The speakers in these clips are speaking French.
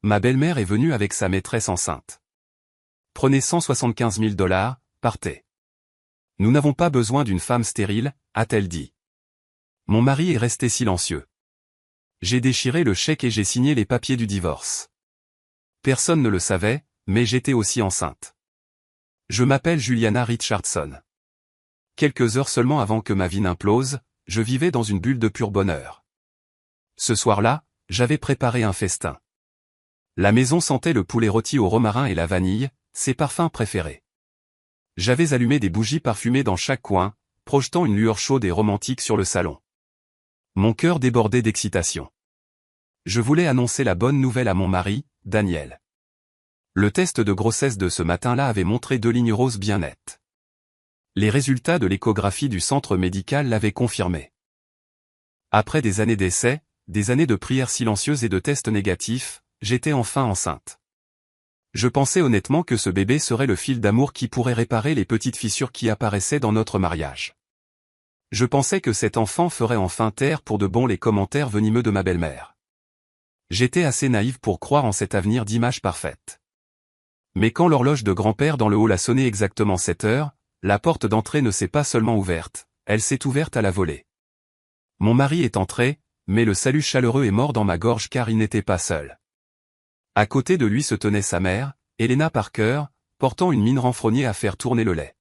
ma belle-mère est venue avec sa maîtresse enceinte. Prenez 175 000 $, partez. Nous n'avons pas besoin d'une femme stérile, a-t-elle dit. Mon mari est resté silencieux. J'ai déchiré le chèque et j'ai signé les papiers du divorce. Personne ne le savait, mais j'étais aussi enceinte. Je m'appelle Juliana Richardson. Quelques heures seulement avant que ma vie n'implose, je vivais dans une bulle de pur bonheur. Ce soir-là, j'avais préparé un festin. La maison sentait le poulet rôti au romarin et la vanille, ses parfums préférés. J'avais allumé des bougies parfumées dans chaque coin, projetant une lueur chaude et romantique sur le salon. Mon cœur débordait d'excitation. Je voulais annoncer la bonne nouvelle à mon mari, Daniel. Le test de grossesse de ce matin-là avait montré 2 lignes roses bien nettes. Les résultats de l'échographie du centre médical l'avaient confirmé. Après des années d'essais, des années de prières silencieuses et de tests négatifs, j'étais enfin enceinte. Je pensais honnêtement que ce bébé serait le fil d'amour qui pourrait réparer les petites fissures qui apparaissaient dans notre mariage. Je pensais que cet enfant ferait enfin taire pour de bon les commentaires venimeux de ma belle-mère. J'étais assez naïve pour croire en cet avenir d'image parfaite. Mais quand l'horloge de grand-père dans le hall a sonné exactement 7 heures, la porte d'entrée ne s'est pas seulement ouverte, elle s'est ouverte à la volée. Mon mari est entré, mais le salut chaleureux est mort dans ma gorge car il n'était pas seul. À côté de lui se tenait sa mère, Helena Parker, portant une mine renfrognée à faire tourner le lait.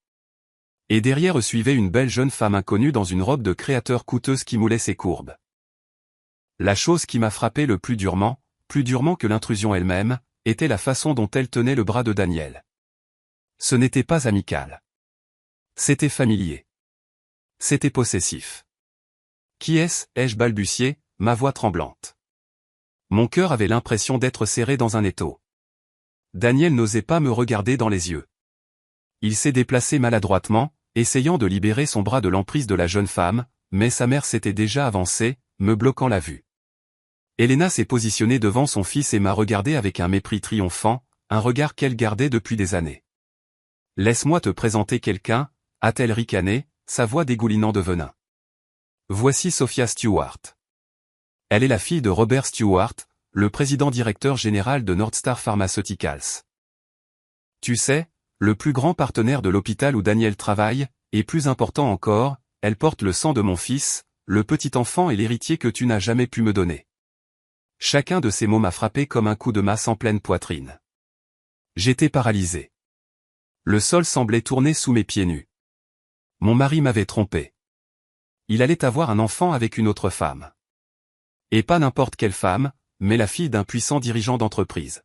Et derrière suivait une belle jeune femme inconnue dans une robe de créateur coûteuse qui moulait ses courbes. La chose qui m'a frappé le plus durement que l'intrusion elle-même, était la façon dont elle tenait le bras de Daniel. Ce n'était pas amical. C'était familier. C'était possessif. Qui est-ce, ai-je balbutié, ma voix tremblante. Mon cœur avait l'impression d'être serré dans un étau. Daniel n'osait pas me regarder dans les yeux. Il s'est déplacé maladroitement, essayant de libérer son bras de l'emprise de la jeune femme, mais sa mère s'était déjà avancée, me bloquant la vue. Helena s'est positionnée devant son fils et m'a regardé avec un mépris triomphant, un regard qu'elle gardait depuis des années. « Laisse-moi te présenter quelqu'un » a-t-elle ricané, sa voix dégoulinant de venin. Voici Sophia Stewart. Elle est la fille de Robert Stewart, le président-directeur général de Northstar Pharmaceuticals. Tu sais, le plus grand partenaire de l'hôpital où Daniel travaille, et plus important encore, elle porte le sang de mon fils, le petit enfant et l'héritier que tu n'as jamais pu me donner. Chacun de ces mots m'a frappé comme un coup de masse en pleine poitrine. J'étais paralysé. Le sol semblait tourner sous mes pieds nus. Mon mari m'avait trompé. Il allait avoir un enfant avec une autre femme. Et pas n'importe quelle femme, mais la fille d'un puissant dirigeant d'entreprise.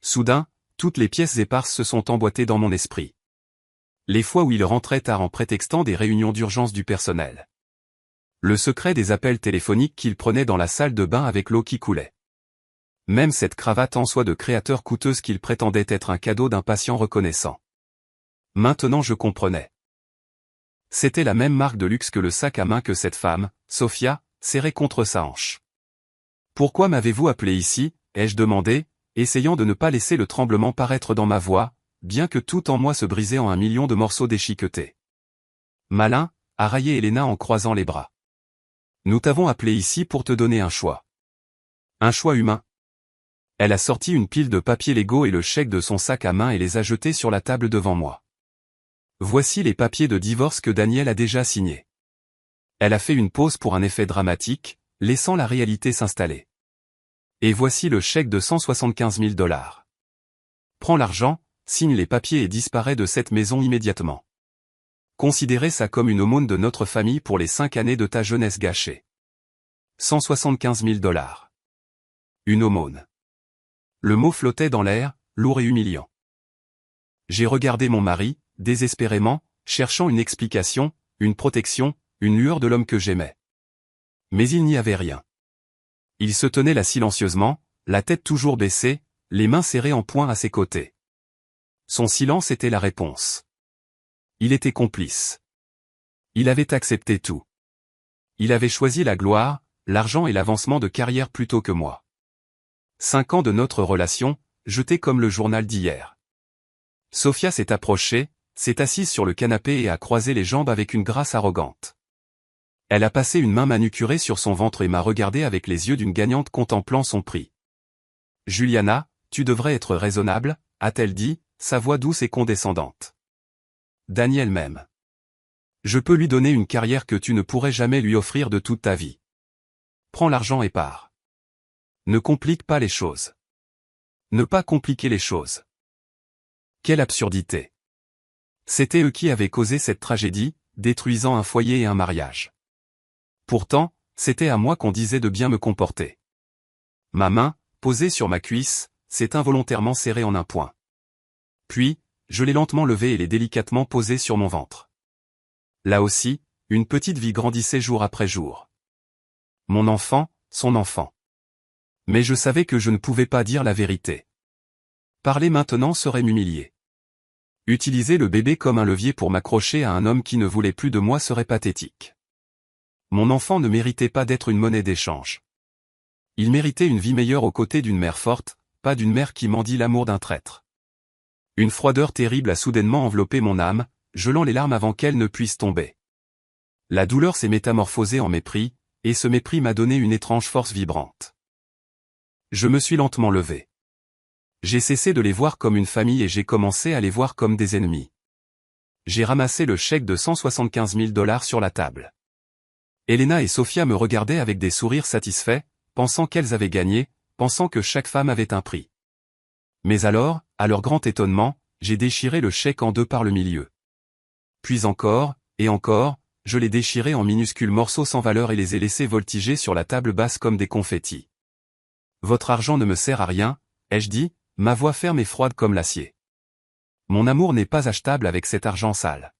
Soudain, toutes les pièces éparses se sont emboîtées dans mon esprit. Les fois où il rentrait tard en prétextant des réunions d'urgence du personnel. Le secret des appels téléphoniques qu'il prenait dans la salle de bain avec l'eau qui coulait. Même cette cravate en soie de créateur coûteuse qu'il prétendait être un cadeau d'un patient reconnaissant. Maintenant je comprenais. C'était la même marque de luxe que le sac à main que cette femme, Sophia, serrait contre sa hanche. « Pourquoi m'avez-vous appelé ici ?» ai-je demandé, essayant de ne pas laisser le tremblement paraître dans ma voix, bien que tout en moi se brisait en 1 million de morceaux déchiquetés. « Malin » a raillé Helena en croisant les bras. « Nous t'avons appelé ici pour te donner un choix. Un choix humain. » Elle a sorti une pile de papiers légaux et le chèque de son sac à main et les a jetés sur la table devant moi. Voici les papiers de divorce que Daniel a déjà signés. Elle a fait une pause pour un effet dramatique, laissant la réalité s'installer. Et voici le chèque de 175 000 $. Prends l'argent, signe les papiers et disparaît de cette maison immédiatement. Considérez ça comme une aumône de notre famille pour les 5 années de ta jeunesse gâchée. 175 000 $. Une aumône. Le mot flottait dans l'air, lourd et humiliant. J'ai regardé mon mari, désespérément, cherchant une explication, une protection, une lueur de l'homme que j'aimais. Mais il n'y avait rien. Il se tenait là silencieusement, la tête toujours baissée, les mains serrées en poing à ses côtés. Son silence était la réponse. Il était complice. Il avait accepté tout. Il avait choisi la gloire, l'argent et l'avancement de carrière plutôt que moi. 5 ans de notre relation, jetés comme le journal d'hier. Sophia s'est approchée, s'est assise sur le canapé et a croisé les jambes avec une grâce arrogante. Elle a passé une main manucurée sur son ventre et m'a regardé avec les yeux d'une gagnante contemplant son prix. Juliana, tu devrais être raisonnable, a-t-elle dit, sa voix douce et condescendante. Daniel m'aime. Je peux lui donner une carrière que tu ne pourrais jamais lui offrir de toute ta vie. Prends l'argent et pars. Ne complique pas les choses. Ne pas compliquer les choses. Quelle absurdité. C'était eux qui avaient causé cette tragédie, détruisant un foyer et un mariage. Pourtant, c'était à moi qu'on disait de bien me comporter. Ma main, posée sur ma cuisse, s'est involontairement serrée en un point. Puis, je l'ai lentement levée et l'ai délicatement posée sur mon ventre. Là aussi, une petite vie grandissait jour après jour. Mon enfant, son enfant. Mais je savais que je ne pouvais pas dire la vérité. Parler maintenant serait m'humilier. Utiliser le bébé comme un levier pour m'accrocher à un homme qui ne voulait plus de moi serait pathétique. Mon enfant ne méritait pas d'être une monnaie d'échange. Il méritait une vie meilleure aux côtés d'une mère forte, pas d'une mère qui mendie l'amour d'un traître. Une froideur terrible a soudainement enveloppé mon âme, gelant les larmes avant qu'elles ne puissent tomber. La douleur s'est métamorphosée en mépris, et ce mépris m'a donné une étrange force vibrante. Je me suis lentement levé. J'ai cessé de les voir comme une famille et j'ai commencé à les voir comme des ennemis. J'ai ramassé le chèque de 175 000 $ sur la table. Elena et Sophia me regardaient avec des sourires satisfaits, pensant qu'elles avaient gagné, pensant que chaque femme avait un prix. Mais alors, à leur grand étonnement, j'ai déchiré le chèque en deux par le milieu. Puis encore, et encore, je l'ai déchiré en minuscules morceaux sans valeur et les ai laissés voltiger sur la table basse comme des confettis. Votre argent ne me sert à rien, ai-je dit, ma voix ferme et froide comme l'acier. Mon amour n'est pas achetable avec cet argent sale.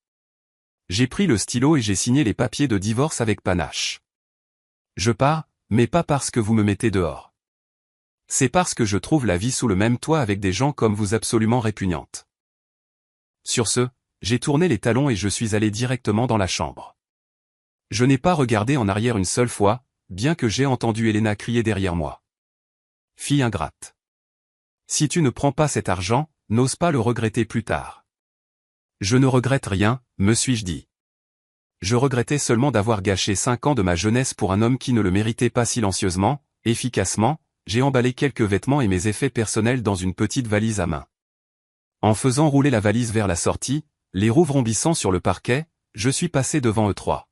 J'ai pris le stylo et j'ai signé les papiers de divorce avec panache. Je pars, mais pas parce que vous me mettez dehors. C'est parce que je trouve la vie sous le même toit avec des gens comme vous absolument répugnante. Sur ce, j'ai tourné les talons et je suis allé directement dans la chambre. Je n'ai pas regardé en arrière une seule fois, bien que j'ai entendu Elena crier derrière moi. Fille ingrate. Si tu ne prends pas cet argent, n'ose pas le regretter plus tard. Je ne regrette rien, me suis-je dit. Je regrettais seulement d'avoir gâché 5 ans de ma jeunesse pour un homme qui ne le méritait pas. Silencieusement, efficacement, j'ai emballé quelques vêtements et mes effets personnels dans une petite valise à main. En faisant rouler la valise vers la sortie, les roues vrombissant sur le parquet, je suis passé devant eux trois.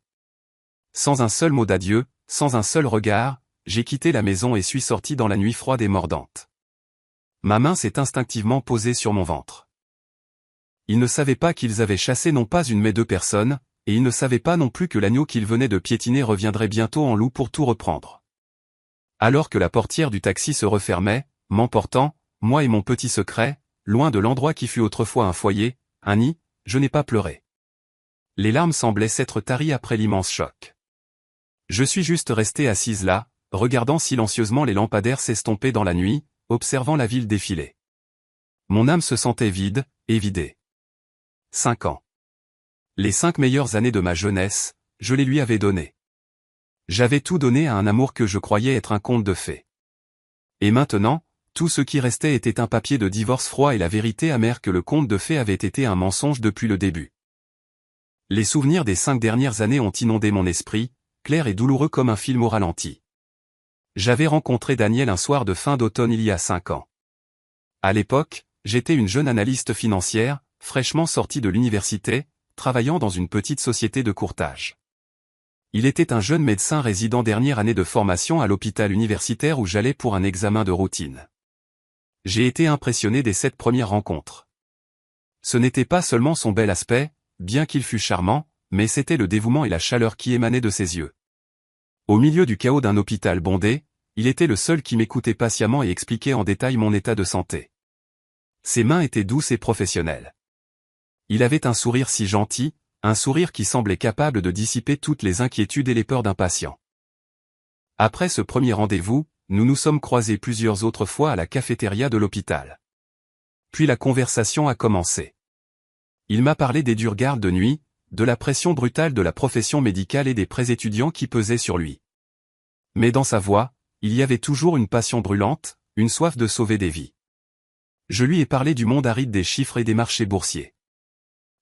Sans un seul mot d'adieu, sans un seul regard, j'ai quitté la maison et suis sorti dans la nuit froide et mordante. Ma main s'est instinctivement posée sur mon ventre. Ils ne savaient pas qu'ils avaient chassé non pas une mais deux personnes, et ils ne savaient pas non plus que l'agneau qu'ils venaient de piétiner reviendrait bientôt en loup pour tout reprendre. Alors que la portière du taxi se refermait, m'emportant, moi et mon petit secret, loin de l'endroit qui fut autrefois un foyer, un nid, je n'ai pas pleuré. Les larmes semblaient s'être taries après l'immense choc. Je suis juste resté assise là, regardant silencieusement les lampadaires s'estomper dans la nuit, observant la ville défiler. Mon âme se sentait vide, et vidée. 5 ans. Les 5 meilleures années de ma jeunesse, je les lui avais données. J'avais tout donné à un amour que je croyais être un conte de fées. Et maintenant, tout ce qui restait était un papier de divorce froid et la vérité amère que le conte de fées avait été un mensonge depuis le début. Les souvenirs des 5 dernières années ont inondé mon esprit, clair et douloureux comme un film au ralenti. J'avais rencontré Daniel un soir de fin d'automne il y a 5 ans. À l'époque, j'étais une jeune analyste financière, fraîchement sortie de l'université, travaillant dans une petite société de courtage. Il était un jeune médecin résident dernière année de formation à l'hôpital universitaire où j'allais pour un examen de routine. J'ai été impressionné des 7 premières rencontres. Ce n'était pas seulement son bel aspect, bien qu'il fût charmant, mais c'était le dévouement et la chaleur qui émanaient de ses yeux. Au milieu du chaos d'un hôpital bondé, il était le seul qui m'écoutait patiemment et expliquait en détail mon état de santé. Ses mains étaient douces et professionnelles. Il avait un sourire si gentil, un sourire qui semblait capable de dissiper toutes les inquiétudes et les peurs d'un patient. Après ce premier rendez-vous, nous nous sommes croisés plusieurs autres fois à la cafétéria de l'hôpital. Puis la conversation a commencé. Il m'a parlé des dures gardes de nuit, de la pression brutale de la profession médicale et des pré-étudiants qui pesaient sur lui. Mais dans sa voix, il y avait toujours une passion brûlante, une soif de sauver des vies. Je lui ai parlé du monde aride des chiffres et des marchés boursiers.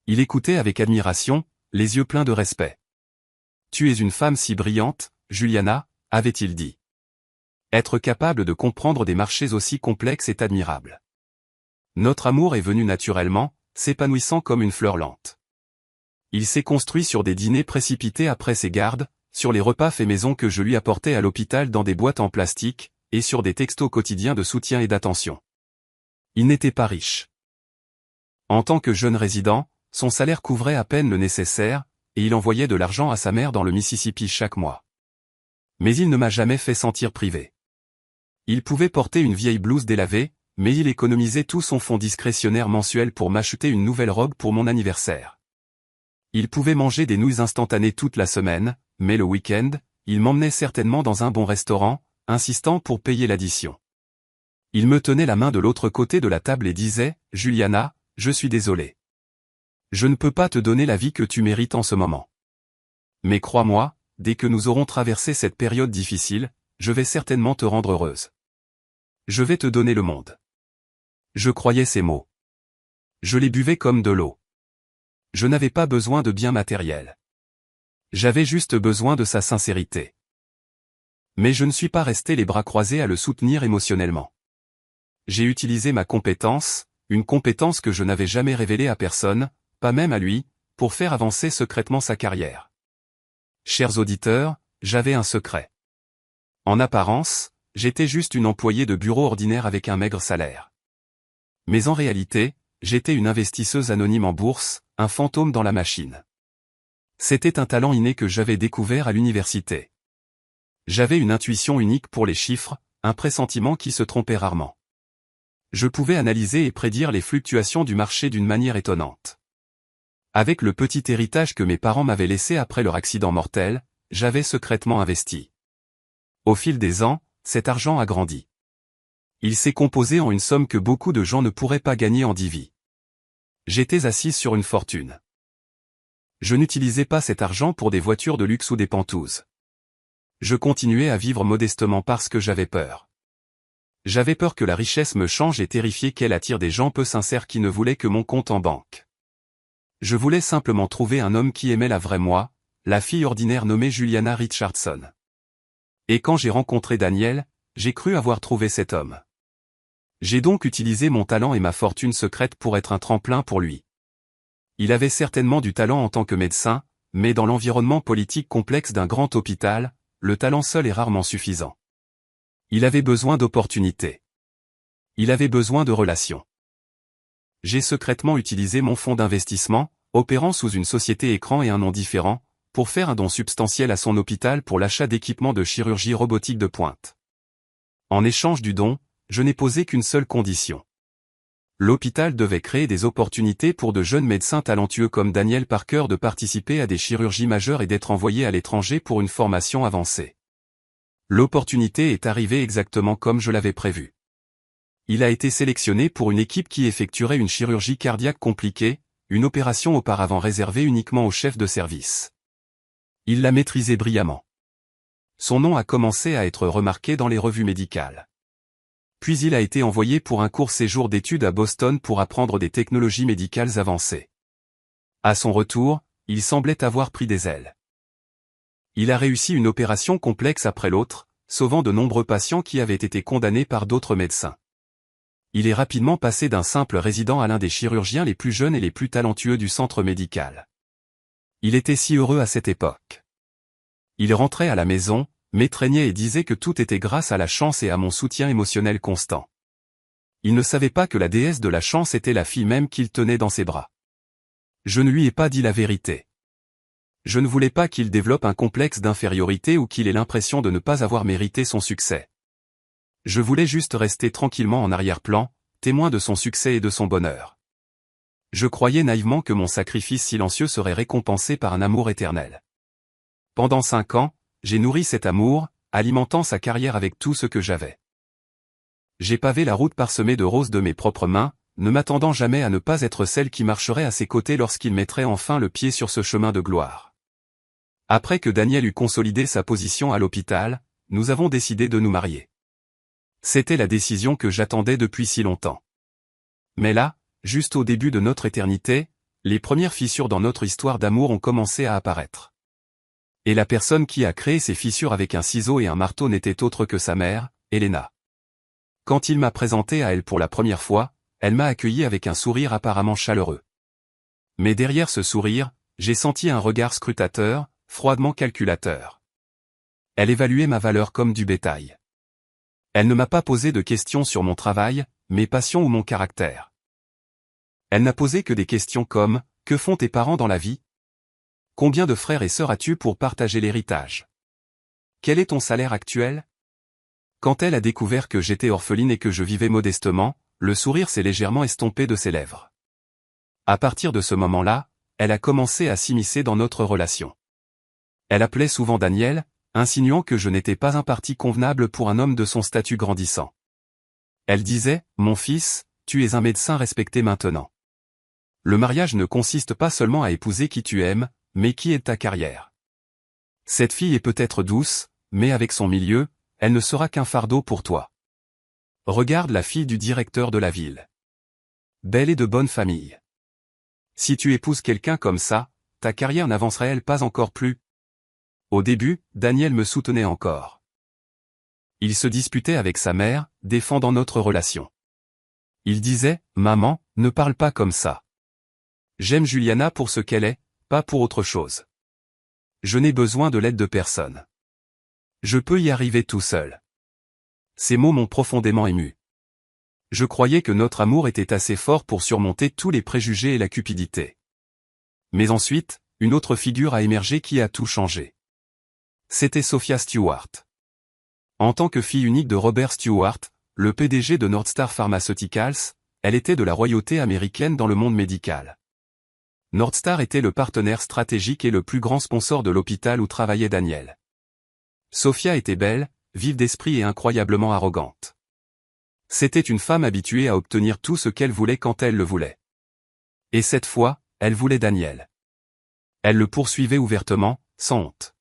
Il écoutait avec admiration, les yeux pleins de respect. « Tu es une femme si brillante, Juliana » avait-il dit. Être capable de comprendre des marchés aussi complexes est admirable. Notre amour est venu naturellement, s'épanouissant comme une fleur lente. Il s'est construit sur des dîners précipités après ses gardes, sur les repas faits maison que je lui apportais à l'hôpital dans des boîtes en plastique, et sur des textos quotidiens de soutien et d'attention. Il n'était pas riche. En tant que jeune résident, son salaire couvrait à peine le nécessaire, et il envoyait de l'argent à sa mère dans le Mississippi chaque mois. Mais il ne m'a jamais fait sentir privé. Il pouvait porter une vieille blouse délavée, mais il économisait tout son fonds discrétionnaire mensuel pour m'acheter une nouvelle robe pour mon anniversaire. Il pouvait manger des nouilles instantanées toute la semaine, mais le week-end, il m'emmenait certainement dans un bon restaurant, insistant pour payer l'addition. Il me tenait la main de l'autre côté de la table et disait « Juliana, je suis désolé. Je ne peux pas te donner la vie que tu mérites en ce moment. Mais crois-moi, dès que nous aurons traversé cette période difficile, je vais certainement te rendre heureuse. Je vais te donner le monde. » Je croyais ces mots. Je les buvais comme de l'eau. Je n'avais pas besoin de biens matériels. J'avais juste besoin de sa sincérité. Mais je ne suis pas resté les bras croisés à le soutenir émotionnellement. J'ai utilisé ma compétence, une compétence que je n'avais jamais révélée à personne, pas même à lui, pour faire avancer secrètement sa carrière. Chers auditeurs, j'avais un secret. En apparence, j'étais juste une employée de bureau ordinaire avec un maigre salaire. Mais en réalité, j'étais une investisseuse anonyme en bourse, un fantôme dans la machine. C'était un talent inné que j'avais découvert à l'université. J'avais une intuition unique pour les chiffres, un pressentiment qui se trompait rarement. Je pouvais analyser et prédire les fluctuations du marché d'une manière étonnante. Avec le petit héritage que mes parents m'avaient laissé après leur accident mortel, j'avais secrètement investi. Au fil des ans, cet argent a grandi. Il s'est composé en une somme que beaucoup de gens ne pourraient pas gagner en 10 vies. J'étais assise sur une fortune. Je n'utilisais pas cet argent pour des voitures de luxe ou des pantouzes. Je continuais à vivre modestement parce que j'avais peur. J'avais peur que la richesse me change et terrifié qu'elle attire des gens peu sincères qui ne voulaient que mon compte en banque. Je voulais simplement trouver un homme qui aimait la vraie moi, la fille ordinaire nommée Juliana Richardson. Et quand j'ai rencontré Daniel, j'ai cru avoir trouvé cet homme. J'ai donc utilisé mon talent et ma fortune secrète pour être un tremplin pour lui. Il avait certainement du talent en tant que médecin, mais dans l'environnement politique complexe d'un grand hôpital, le talent seul est rarement suffisant. Il avait besoin d'opportunités. Il avait besoin de relations. J'ai secrètement utilisé mon fonds d'investissement, opérant sous une société écran et un nom différent, pour faire un don substantiel à son hôpital pour l'achat d'équipements de chirurgie robotique de pointe. En échange du don, je n'ai posé qu'une seule condition. L'hôpital devait créer des opportunités pour de jeunes médecins talentueux comme Daniel Parker de participer à des chirurgies majeures et d'être envoyés à l'étranger pour une formation avancée. L'opportunité est arrivée exactement comme je l'avais prévu. Il a été sélectionné pour une équipe qui effectuerait une chirurgie cardiaque compliquée, une opération auparavant réservée uniquement aux chefs de service. Il l'a maîtrisée brillamment. Son nom a commencé à être remarqué dans les revues médicales. Puis il a été envoyé pour un court séjour d'études à Boston pour apprendre des technologies médicales avancées. À son retour, il semblait avoir pris des ailes. Il a réussi une opération complexe après l'autre, sauvant de nombreux patients qui avaient été condamnés par d'autres médecins. Il est rapidement passé d'un simple résident à l'un des chirurgiens les plus jeunes et les plus talentueux du centre médical. Il était si heureux à cette époque. Il rentrait à la maison, m'étreignait et disait que tout était grâce à la chance et à mon soutien émotionnel constant. Il ne savait pas que la déesse de la chance était la fille même qu'il tenait dans ses bras. Je ne lui ai pas dit la vérité. Je ne voulais pas qu'il développe un complexe d'infériorité ou qu'il ait l'impression de ne pas avoir mérité son succès. Je voulais juste rester tranquillement en arrière-plan, témoin de son succès et de son bonheur. Je croyais naïvement que mon sacrifice silencieux serait récompensé par un amour éternel. Pendant 5 ans, j'ai nourri cet amour, alimentant sa carrière avec tout ce que j'avais. J'ai pavé la route parsemée de roses de mes propres mains, ne m'attendant jamais à ne pas être celle qui marcherait à ses côtés lorsqu'il mettrait enfin le pied sur ce chemin de gloire. Après que Daniel eut consolidé sa position à l'hôpital, nous avons décidé de nous marier. C'était la décision que j'attendais depuis si longtemps. Mais là, juste au début de notre éternité, les premières fissures dans notre histoire d'amour ont commencé à apparaître. Et la personne qui a créé ces fissures avec un ciseau et un marteau n'était autre que sa mère, Elena. Quand il m'a présenté à elle pour la première fois, elle m'a accueilli avec un sourire apparemment chaleureux. Mais derrière ce sourire, j'ai senti un regard scrutateur, froidement calculateur. Elle évaluait ma valeur comme du bétail. Elle ne m'a pas posé de questions sur mon travail, mes passions ou mon caractère. Elle n'a posé que des questions comme « Que font tes parents dans la vie ? Combien de frères et sœurs as-tu pour partager l'héritage ? Quel est ton salaire actuel ?» Quand elle a découvert que j'étais orpheline et que je vivais modestement, le sourire s'est légèrement estompé de ses lèvres. À partir de ce moment-là, elle a commencé à s'immiscer dans notre relation. Elle appelait souvent Daniel, insinuant que je n'étais pas un parti convenable pour un homme de son statut grandissant. Elle disait, « Mon fils, tu es un médecin respecté maintenant. Le mariage ne consiste pas seulement à épouser qui tu aimes, mais qui est ta carrière. Cette fille est peut-être douce, mais avec son milieu, elle ne sera qu'un fardeau pour toi. Regarde la fille du directeur de la ville. Belle et de bonne famille. Si tu épouses quelqu'un comme ça, ta carrière n'avancerait-elle pas encore plus ?» Au début, Daniel me soutenait encore. Il se disputait avec sa mère, défendant notre relation. Il disait, « Maman, ne parle pas comme ça. J'aime Juliana pour ce qu'elle est, pas pour autre chose. Je n'ai besoin de l'aide de personne. Je peux y arriver tout seul. » Ces mots m'ont profondément ému. Je croyais que notre amour était assez fort pour surmonter tous les préjugés et la cupidité. Mais ensuite, une autre figure a émergé qui a tout changé. C'était Sophia Stewart. En tant que fille unique de Robert Stewart, le PDG de Northstar Pharmaceuticals, elle était de la royauté américaine dans le monde médical. Northstar était le partenaire stratégique et le plus grand sponsor de l'hôpital où travaillait Daniel. Sophia était belle, vive d'esprit et incroyablement arrogante. C'était une femme habituée à obtenir tout ce qu'elle voulait quand elle le voulait. Et cette fois, elle voulait Daniel. Elle le poursuivait ouvertement, sans honte.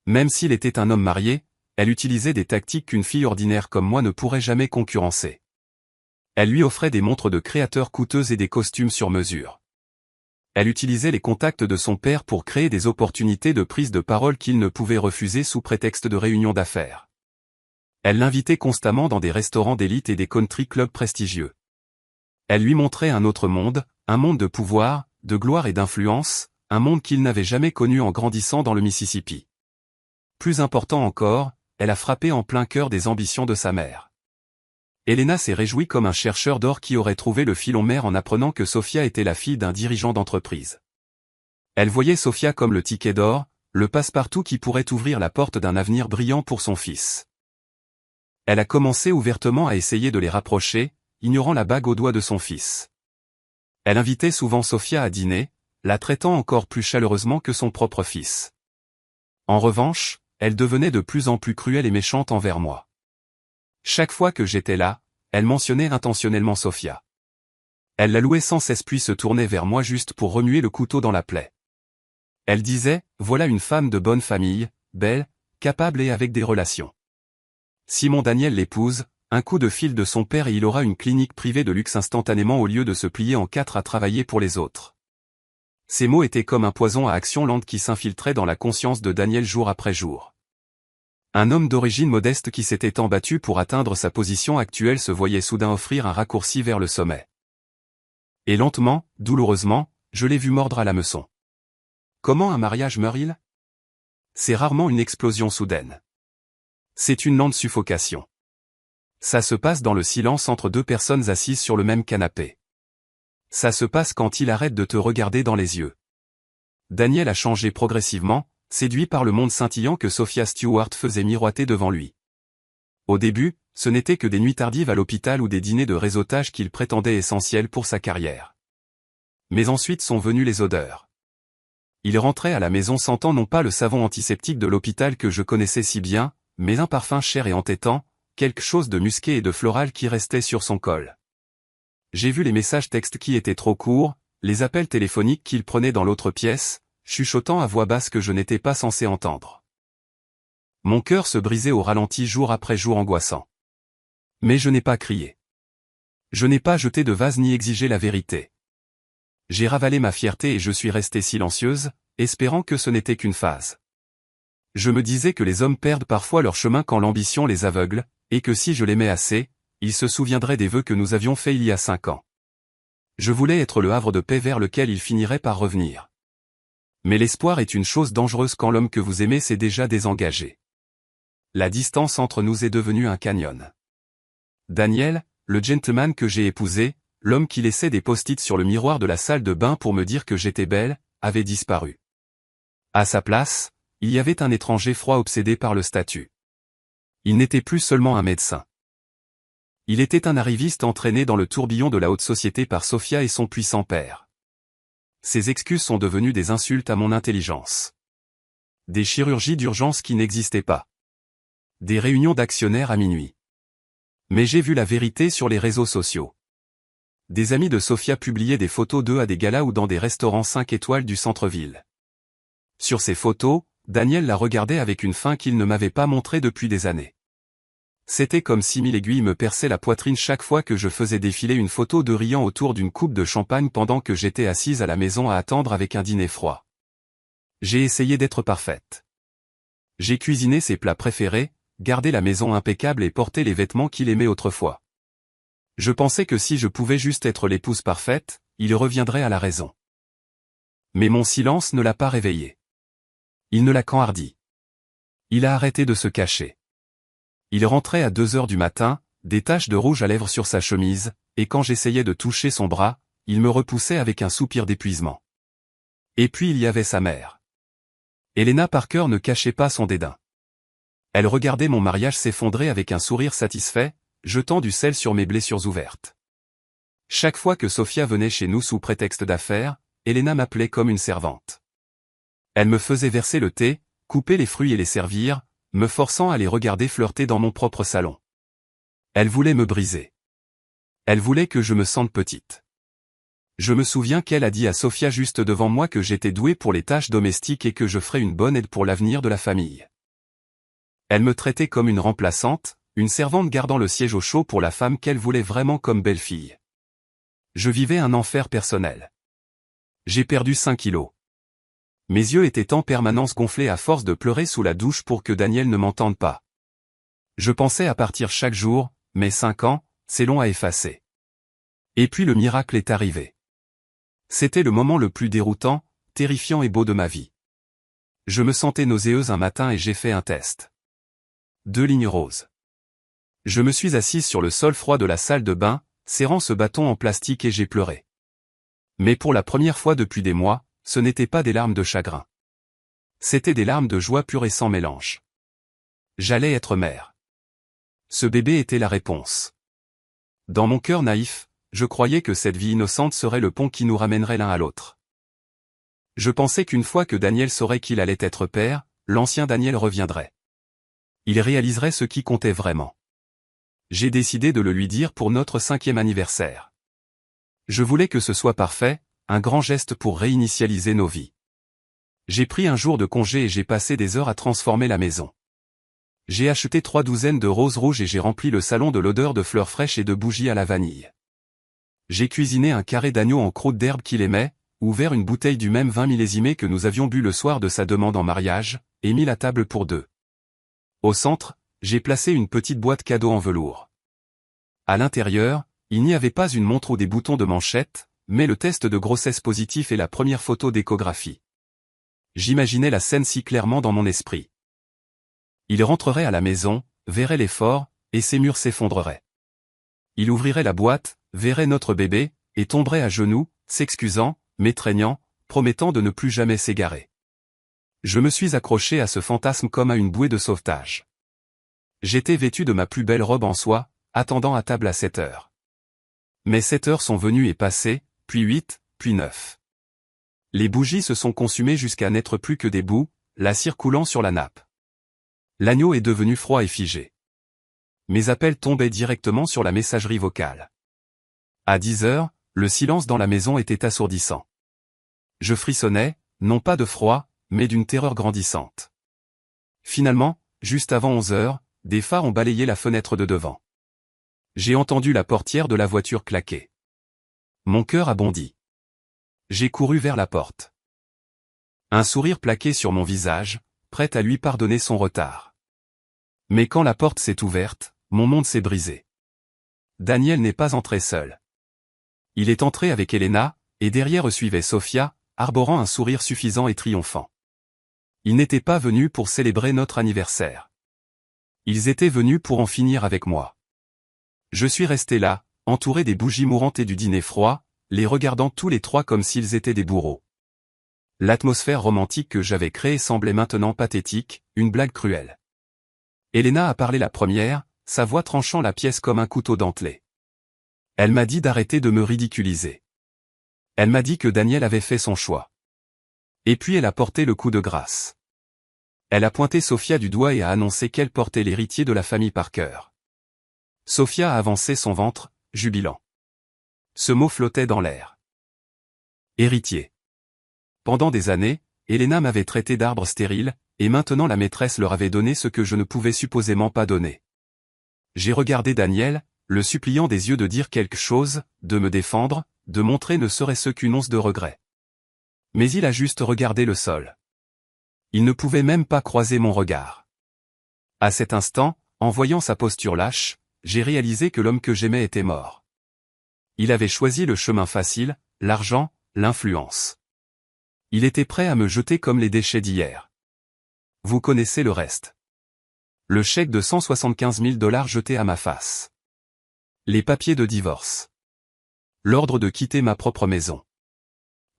Même s'il était un homme marié, elle utilisait des tactiques qu'une fille ordinaire comme moi ne pourrait jamais concurrencer. Elle lui offrait des montres de créateurs coûteuses et des costumes sur mesure. Elle utilisait les contacts de son père pour créer des opportunités de prise de parole qu'il ne pouvait refuser sous prétexte de réunions d'affaires. Elle l'invitait constamment dans des restaurants d'élite et des country clubs prestigieux. Elle lui montrait un autre monde, un monde de pouvoir, de gloire et d'influence, un monde qu'il n'avait jamais connu en grandissant dans le Mississippi. Plus important encore, elle a frappé en plein cœur des ambitions de sa mère. Elena s'est réjouie comme un chercheur d'or qui aurait trouvé le filon mer en apprenant que Sophia était la fille d'un dirigeant d'entreprise. Elle voyait Sophia comme le ticket d'or, le passe-partout qui pourrait ouvrir la porte d'un avenir brillant pour son fils. Elle a commencé ouvertement à essayer de les rapprocher, ignorant la bague au doigt de son fils. Elle invitait souvent Sophia à dîner, la traitant encore plus chaleureusement que son propre fils. En revanche, elle devenait de plus en plus cruelle et méchante envers moi. Chaque fois que j'étais là, elle mentionnait intentionnellement Sophia. Elle la louait sans cesse puis se tournait vers moi juste pour remuer le couteau dans la plaie. Elle disait, « Voilà une femme de bonne famille, belle, capable et avec des relations. Si mon Daniel l'épouse, un coup de fil de son père et il aura une clinique privée de luxe instantanément au lieu de se plier en quatre à travailler pour les autres. » Ces mots étaient comme un poison à action lente qui s'infiltrait dans la conscience de Daniel jour après jour. Un homme d'origine modeste qui s'était tant battu pour atteindre sa position actuelle se voyait soudain offrir un raccourci vers le sommet. Et lentement, douloureusement, je l'ai vu mordre à l'hameçon. Comment un mariage meurt-il ? C'est rarement une explosion soudaine. C'est une lente suffocation. Ça se passe dans le silence entre deux personnes assises sur le même canapé. Ça se passe quand il arrête de te regarder dans les yeux. Daniel a changé progressivement, séduit par le monde scintillant que Sophia Stewart faisait miroiter devant lui. Au début, ce n'était que des nuits tardives à l'hôpital ou des dîners de réseautage qu'il prétendait essentiels pour sa carrière. Mais ensuite sont venues les odeurs. Il rentrait à la maison sentant non pas le savon antiseptique de l'hôpital que je connaissais si bien, mais un parfum cher et entêtant, quelque chose de musqué et de floral qui restait sur son col. J'ai vu les messages textes qui étaient trop courts, les appels téléphoniques qu'il prenait dans l'autre pièce, chuchotant à voix basse que je n'étais pas censé entendre. Mon cœur se brisait au ralenti jour après jour angoissant. Mais je n'ai pas crié. Je n'ai pas jeté de vase ni exigé la vérité. J'ai ravalé ma fierté et je suis restée silencieuse, espérant que ce n'était qu'une phase. Je me disais que les hommes perdent parfois leur chemin quand l'ambition les aveugle, et que si je l'aimais assez, il se souviendrait des vœux que nous avions faits il y a 5 ans. Je voulais être le havre de paix vers lequel il finirait par revenir. Mais l'espoir est une chose dangereuse quand l'homme que vous aimez s'est déjà désengagé. La distance entre nous est devenue un canyon. Daniel, le gentleman que j'ai épousé, l'homme qui laissait des post-it sur le miroir de la salle de bain pour me dire que j'étais belle, avait disparu. À sa place, il y avait un étranger froid obsédé par le statut. Il n'était plus seulement un médecin. Il était un arriviste entraîné dans le tourbillon de la haute société par Sophia et son puissant père. Ses excuses sont devenues des insultes à mon intelligence. Des chirurgies d'urgence qui n'existaient pas. Des réunions d'actionnaires à minuit. Mais j'ai vu la vérité sur les réseaux sociaux. Des amis de Sophia publiaient des photos d'eux à des galas ou dans des restaurants 5 étoiles du centre-ville. Sur ces photos, Daniel la regardait avec une faim qu'il ne m'avait pas montrée depuis des années. C'était comme si 1000 aiguilles me perçaient la poitrine chaque fois que je faisais défiler une photo de riant autour d'une coupe de champagne pendant que j'étais assise à la maison à attendre avec un dîner froid. J'ai essayé d'être parfaite. J'ai cuisiné ses plats préférés, gardé la maison impeccable et porté les vêtements qu'il aimait autrefois. Je pensais que si je pouvais juste être l'épouse parfaite, il reviendrait à la raison. Mais mon silence ne l'a pas réveillé. Il ne l'a qu'enhardi. Il a arrêté de se cacher. Il rentrait à 2 heures du matin, des taches de rouge à lèvres sur sa chemise, et quand j'essayais de toucher son bras, il me repoussait avec un soupir d'épuisement. Et puis il y avait sa mère. Helena Parker ne cachait pas son dédain. Elle regardait mon mariage s'effondrer avec un sourire satisfait, jetant du sel sur mes blessures ouvertes. Chaque fois que Sophia venait chez nous sous prétexte d'affaires, Helena m'appelait comme une servante. Elle me faisait verser le thé, couper les fruits et les servir, me forçant à les regarder flirter dans mon propre salon. Elle voulait me briser. Elle voulait que je me sente petite. Je me souviens qu'elle a dit à Sophia juste devant moi que j'étais douée pour les tâches domestiques et que je ferais une bonne aide pour l'avenir de la famille. Elle me traitait comme une remplaçante, une servante gardant le siège au chaud pour la femme qu'elle voulait vraiment comme belle-fille. Je vivais un enfer personnel. J'ai perdu 5 kilos. Mes yeux étaient en permanence gonflés à force de pleurer sous la douche pour que Daniel ne m'entende pas. Je pensais à partir chaque jour, mais 5 ans, c'est long à effacer. Et puis le miracle est arrivé. C'était le moment le plus déroutant, terrifiant et beau de ma vie. Je me sentais nauséeuse un matin et j'ai fait un test. 2 lignes roses. Je me suis assise sur le sol froid de la salle de bain, serrant ce bâton en plastique et j'ai pleuré. Mais pour la première fois depuis des mois, ce n'étaient pas des larmes de chagrin. C'étaient des larmes de joie pure et sans mélange. J'allais être mère. Ce bébé était la réponse. Dans mon cœur naïf, je croyais que cette vie innocente serait le pont qui nous ramènerait l'un à l'autre. Je pensais qu'une fois que Daniel saurait qu'il allait être père, l'ancien Daniel reviendrait. Il réaliserait ce qui comptait vraiment. J'ai décidé de le lui dire pour notre 5e anniversaire. Je voulais que ce soit parfait, un grand geste pour réinitialiser nos vies. J'ai pris un jour de congé et j'ai passé des heures à transformer la maison. J'ai acheté 3 douzaines de roses rouges et j'ai rempli le salon de l'odeur de fleurs fraîches et de bougies à la vanille. J'ai cuisiné un carré d'agneau en croûte d'herbe qu'il aimait, ouvert une bouteille du même vin millésimé que nous avions bu le soir de sa demande en mariage, et mis la table pour 2. Au centre, j'ai placé une petite boîte cadeau en velours. À l'intérieur, il n'y avait pas une montre ou des boutons de manchette, mais le test de grossesse positif et la première photo d'échographie. J'imaginais la scène si clairement dans mon esprit. Il rentrerait à la maison, verrait l'effort, et ses murs s'effondreraient. Il ouvrirait la boîte, verrait notre bébé, et tomberait à genoux, s'excusant, m'étreignant, promettant de ne plus jamais s'égarer. Je me suis accroché à ce fantasme comme à une bouée de sauvetage. J'étais vêtu de ma plus belle robe en soie, attendant à table à 7 heures. Mais 7 heures sont venues et passées, puis 8, puis 9. Les bougies se sont consumées jusqu'à n'être plus que des bouts, la cire coulant sur la nappe. L'agneau est devenu froid et figé. Mes appels tombaient directement sur la messagerie vocale. À 10 heures, le silence dans la maison était assourdissant. Je frissonnais, non pas de froid, mais d'une terreur grandissante. Finalement, juste avant 11 heures, des phares ont balayé la fenêtre de devant. J'ai entendu la portière de la voiture claquer. Mon cœur a bondi. J'ai couru vers la porte. Un sourire plaqué sur mon visage, prêt à lui pardonner son retard. Mais quand la porte s'est ouverte, mon monde s'est brisé. Daniel n'est pas entré seul. Il est entré avec Elena, et derrière suivait Sofia, arborant un sourire suffisant et triomphant. Ils n'étaient pas venus pour célébrer notre anniversaire. Ils étaient venus pour en finir avec moi. Je suis resté là, entouré des bougies mourantes et du dîner froid, les regardant tous les trois comme s'ils étaient des bourreaux. L'atmosphère romantique que j'avais créée semblait maintenant pathétique, une blague cruelle. Elena a parlé la première, sa voix tranchant la pièce comme un couteau dentelé. Elle m'a dit d'arrêter de me ridiculiser. Elle m'a dit que Daniel avait fait son choix. Et puis elle a porté le coup de grâce. Elle a pointé Sofia du doigt et a annoncé qu'elle portait l'héritier de la famille Parker. Sofia a avancé son ventre, jubilant. Ce mot flottait dans l'air. Héritier. Pendant des années, Elena m'avait traité d'arbre stérile, et maintenant la maîtresse leur avait donné ce que je ne pouvais supposément pas donner. J'ai regardé Daniel, le suppliant des yeux de dire quelque chose, de me défendre, de montrer ne serait-ce qu'une once de regret. Mais il a juste regardé le sol. Il ne pouvait même pas croiser mon regard. À cet instant, en voyant sa posture lâche, j'ai réalisé que l'homme que j'aimais était mort. Il avait choisi le chemin facile, l'argent, l'influence. Il était prêt à me jeter comme les déchets d'hier. Vous connaissez le reste. Le chèque de 175 000 $ jeté à ma face. Les papiers de divorce. L'ordre de quitter ma propre maison.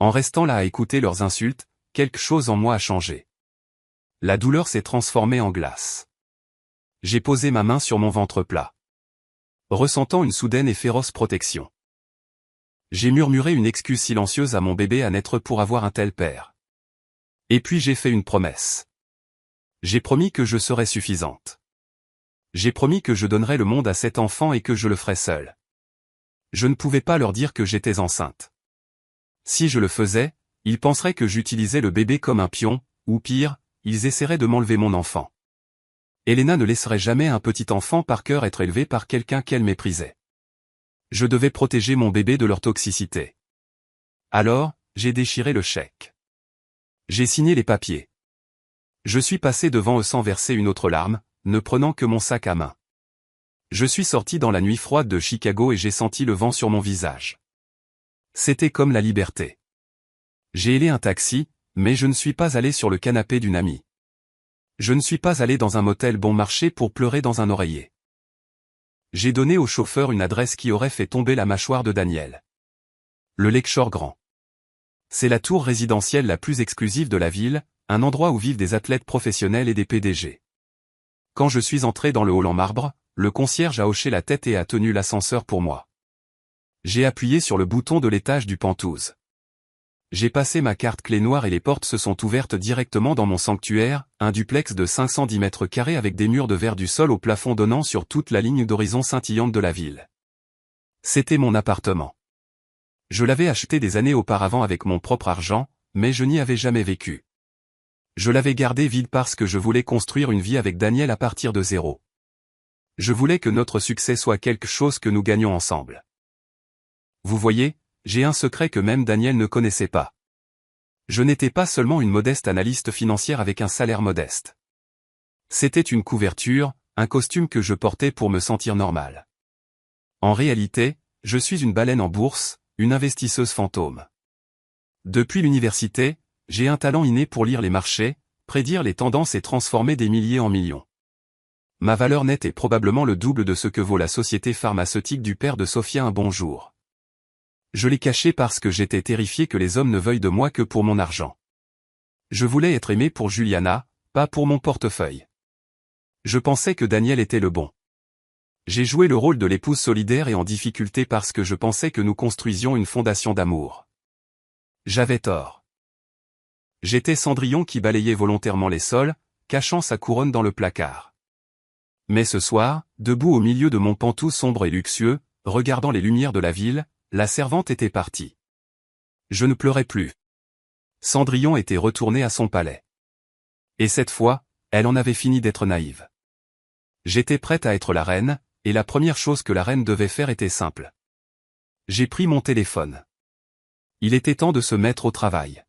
En restant là à écouter leurs insultes, quelque chose en moi a changé. La douleur s'est transformée en glace. J'ai posé ma main sur mon ventre plat. Ressentant une soudaine et féroce protection. J'ai murmuré une excuse silencieuse à mon bébé à naître pour avoir un tel père. Et puis j'ai fait une promesse. J'ai promis que je serais suffisante. J'ai promis que je donnerais le monde à cet enfant et que je le ferais seul. Je ne pouvais pas leur dire que j'étais enceinte. Si je le faisais, ils penseraient que j'utilisais le bébé comme un pion, ou pire, ils essaieraient de m'enlever mon enfant. Elena ne laisserait jamais un petit enfant Parker être élevé par quelqu'un qu'elle méprisait. Je devais protéger mon bébé de leur toxicité. Alors, j'ai déchiré le chèque. J'ai signé les papiers. Je suis passé devant eux sans verser une autre larme, ne prenant que mon sac à main. Je suis sorti dans la nuit froide de Chicago et j'ai senti le vent sur mon visage. C'était comme la liberté. J'ai hélé un taxi, mais je ne suis pas allé sur le canapé d'une amie. Je ne suis pas allé dans un motel bon marché pour pleurer dans un oreiller. J'ai donné au chauffeur une adresse qui aurait fait tomber la mâchoire de Daniel. Le Lakeshore Grand. C'est la tour résidentielle la plus exclusive de la ville, un endroit où vivent des athlètes professionnels et des PDG. Quand je suis entré dans le hall en marbre, le concierge a hoché la tête et a tenu l'ascenseur pour moi. J'ai appuyé sur le bouton de l'étage du Penthouse. J'ai passé ma carte clé noire et les portes se sont ouvertes directement dans mon sanctuaire, un duplex de 510 mètres carrés avec des murs de verre du sol au plafond donnant sur toute la ligne d'horizon scintillante de la ville. C'était mon appartement. Je l'avais acheté des années auparavant avec mon propre argent, mais je n'y avais jamais vécu. Je l'avais gardé vide parce que je voulais construire une vie avec Daniel à partir de zéro. Je voulais que notre succès soit quelque chose que nous gagnions ensemble. Vous voyez, j'ai un secret que même Daniel ne connaissait pas. Je n'étais pas seulement une modeste analyste financière avec un salaire modeste. C'était une couverture, un costume que je portais pour me sentir normal. En réalité, je suis une baleine en bourse, une investisseuse fantôme. Depuis l'université, j'ai un talent inné pour lire les marchés, prédire les tendances et transformer des milliers en millions. Ma valeur nette est probablement le double de ce que vaut la société pharmaceutique du père de Sofia un bon jour. Je l'ai caché parce que j'étais terrifié que les hommes ne veuillent de moi que pour mon argent. Je voulais être aimé pour Juliana, pas pour mon portefeuille. Je pensais que Daniel était le bon. J'ai joué le rôle de l'épouse solidaire et en difficulté parce que je pensais que nous construisions une fondation d'amour. J'avais tort. J'étais Cendrillon qui balayait volontairement les sols, cachant sa couronne dans le placard. Mais ce soir, debout au milieu de mon Penthouse sombre et luxueux, regardant les lumières de la ville, la servante était partie. Je ne pleurais plus. Cendrillon était retournée à son palais. Et cette fois, elle en avait fini d'être naïve. J'étais prête à être la reine, et la première chose que la reine devait faire était simple. J'ai pris mon téléphone. Il était temps de se mettre au travail.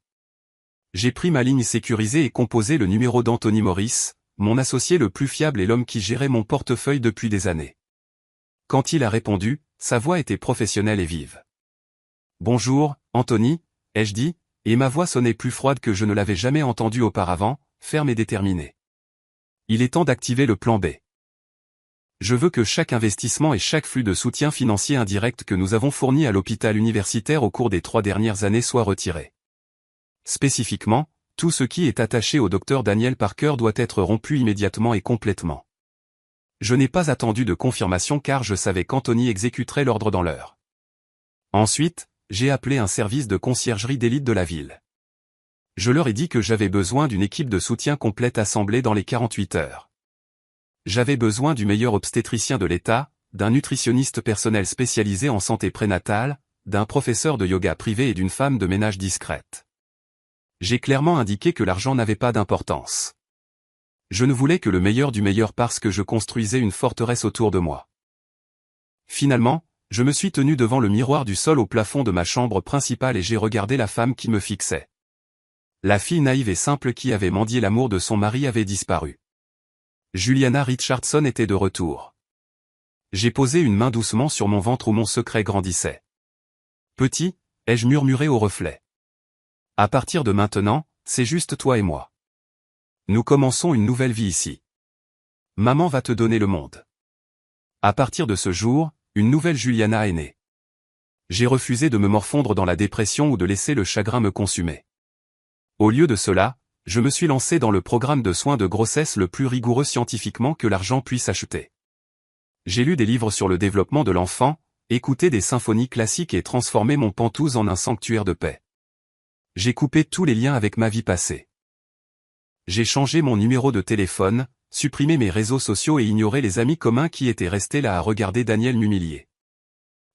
J'ai pris ma ligne sécurisée et composé le numéro d'Anthony Morris, mon associé le plus fiable et l'homme qui gérait mon portefeuille depuis des années. Quand il a répondu, sa voix était professionnelle et vive. « Bonjour, Anthony », ai-je dit, et ma voix sonnait plus froide que je ne l'avais jamais entendue auparavant, ferme et déterminée. Il est temps d'activer le plan B. Je veux que chaque investissement et chaque flux de soutien financier indirect que nous avons fourni à l'hôpital universitaire au cours des 3 dernières années soit retiré. Spécifiquement, tout ce qui est attaché au Dr Daniel Parker doit être rompu immédiatement et complètement. Je n'ai pas attendu de confirmation car je savais qu'Anthony exécuterait l'ordre dans l'heure. Ensuite, j'ai appelé un service de conciergerie d'élite de la ville. Je leur ai dit que j'avais besoin d'une équipe de soutien complète assemblée dans les 48 heures. J'avais besoin du meilleur obstétricien de l'État, d'un nutritionniste personnel spécialisé en santé prénatale, d'un professeur de yoga privé et d'une femme de ménage discrète. J'ai clairement indiqué que l'argent n'avait pas d'importance. Je ne voulais que le meilleur du meilleur parce que je construisais une forteresse autour de moi. Finalement, je me suis tenu devant le miroir du sol au plafond de ma chambre principale et j'ai regardé la femme qui me fixait. La fille naïve et simple qui avait mendié l'amour de son mari avait disparu. Juliana Richardson était de retour. J'ai posé une main doucement sur mon ventre où mon secret grandissait. « Petit », ai-je murmuré au reflet. À partir de maintenant, c'est juste toi et moi. Nous commençons une nouvelle vie ici. Maman va te donner le monde. À partir de ce jour, une nouvelle Juliana est née. J'ai refusé de me morfondre dans la dépression ou de laisser le chagrin me consumer. Au lieu de cela, je me suis lancé dans le programme de soins de grossesse le plus rigoureux scientifiquement que l'argent puisse acheter. J'ai lu des livres sur le développement de l'enfant, écouté des symphonies classiques et transformé mon Penthouse en un sanctuaire de paix. J'ai coupé tous les liens avec ma vie passée. J'ai changé mon numéro de téléphone, supprimé mes réseaux sociaux et ignoré les amis communs qui étaient restés là à regarder Daniel m'humilier.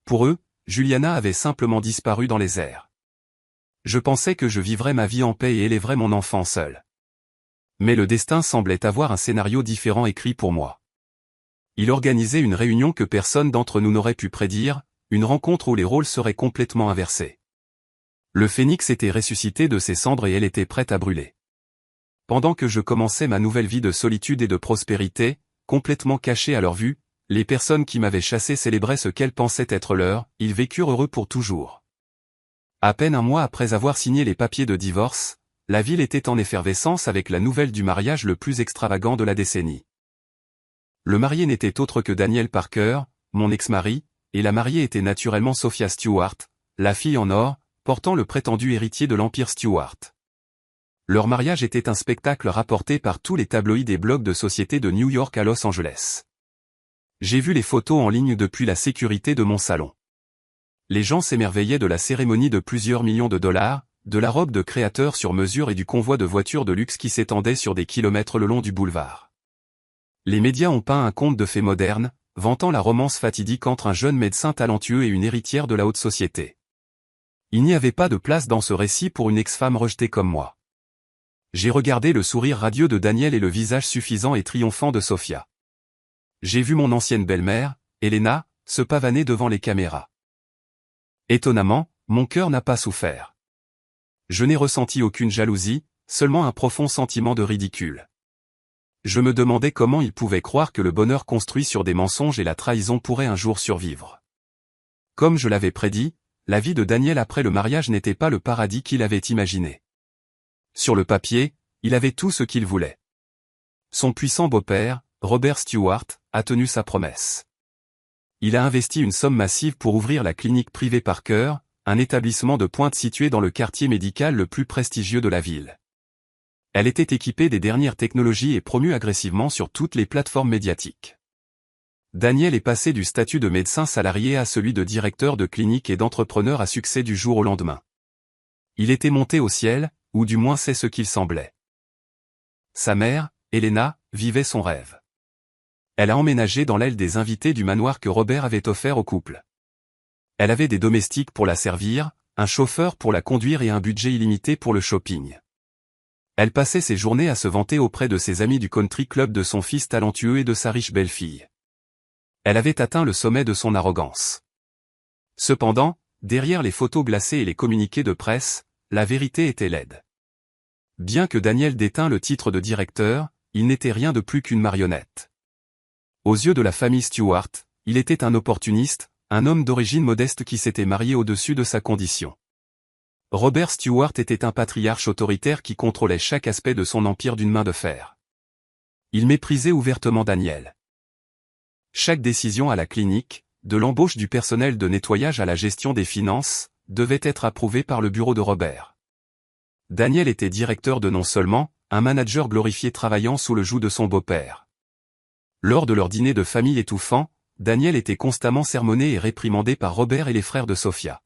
Pour eux, Juliana avait simplement disparu dans les airs. Je pensais que je vivrais ma vie en paix et élèverais mon enfant seul. Mais le destin semblait avoir un scénario différent écrit pour moi. Il organisait une réunion que personne d'entre nous n'aurait pu prédire, une rencontre où les rôles seraient complètement inversés. Le phénix était ressuscité de ses cendres et elle était prête à brûler. Pendant que je commençais ma nouvelle vie de solitude et de prospérité, complètement cachée à leur vue, les personnes qui m'avaient chassé célébraient ce qu'elles pensaient être leur, ils vécurent heureux pour toujours. À peine un mois après avoir signé les papiers de divorce, la ville était en effervescence avec la nouvelle du mariage le plus extravagant de la décennie. Le marié n'était autre que Daniel Parker, mon ex-mari, et la mariée était naturellement Sophia Stewart, la fille en or, portant le prétendu héritier de l'Empire Stewart. Leur mariage était un spectacle rapporté par tous les tabloïds et blogs de société de New York à Los Angeles. J'ai vu les photos en ligne depuis la sécurité de mon salon. Les gens s'émerveillaient de la cérémonie de plusieurs millions de dollars, de la robe de créateur sur mesure et du convoi de voitures de luxe qui s'étendait sur des kilomètres le long du boulevard. Les médias ont peint un conte de fées moderne, vantant la romance fatidique entre un jeune médecin talentueux et une héritière de la haute société. Il n'y avait pas de place dans ce récit pour une ex-femme rejetée comme moi. J'ai regardé le sourire radieux de Daniel et le visage suffisant et triomphant de Sophia. J'ai vu mon ancienne belle-mère, Elena, se pavaner devant les caméras. Étonnamment, mon cœur n'a pas souffert. Je n'ai ressenti aucune jalousie, seulement un profond sentiment de ridicule. Je me demandais comment ils pouvaient croire que le bonheur construit sur des mensonges et la trahison pourrait un jour survivre. Comme je l'avais prédit, la vie de Daniel après le mariage n'était pas le paradis qu'il avait imaginé. Sur le papier, il avait tout ce qu'il voulait. Son puissant beau-père, Robert Stewart, a tenu sa promesse. Il a investi une somme massive pour ouvrir la clinique privée Parker, un établissement de pointe situé dans le quartier médical le plus prestigieux de la ville. Elle était équipée des dernières technologies et promue agressivement sur toutes les plateformes médiatiques. Daniel est passé du statut de médecin salarié à celui de directeur de clinique et d'entrepreneur à succès du jour au lendemain. Il était monté au ciel, ou du moins c'est ce qu'il semblait. Sa mère, Elena, vivait son rêve. Elle a emménagé dans l'aile des invités du manoir que Robert avait offert au couple. Elle avait des domestiques pour la servir, un chauffeur pour la conduire et un budget illimité pour le shopping. Elle passait ses journées à se vanter auprès de ses amis du country club de son fils talentueux et de sa riche belle-fille. Elle avait atteint le sommet de son arrogance. Cependant, derrière les photos glacées et les communiqués de presse, la vérité était laide. Bien que Daniel détint le titre de directeur, il n'était rien de plus qu'une marionnette. Aux yeux de la famille Stewart, il était un opportuniste, un homme d'origine modeste qui s'était marié au-dessus de sa condition. Robert Stewart était un patriarche autoritaire qui contrôlait chaque aspect de son empire d'une main de fer. Il méprisait ouvertement Daniel. Chaque décision à la clinique, de l'embauche du personnel de nettoyage à la gestion des finances, devait être approuvée par le bureau de Robert. Daniel était directeur de non seulement, un manager glorifié travaillant sous le joug de son beau-père. Lors de leur dîner de famille étouffant, Daniel était constamment sermonné et réprimandé par Robert et les frères de Sophia.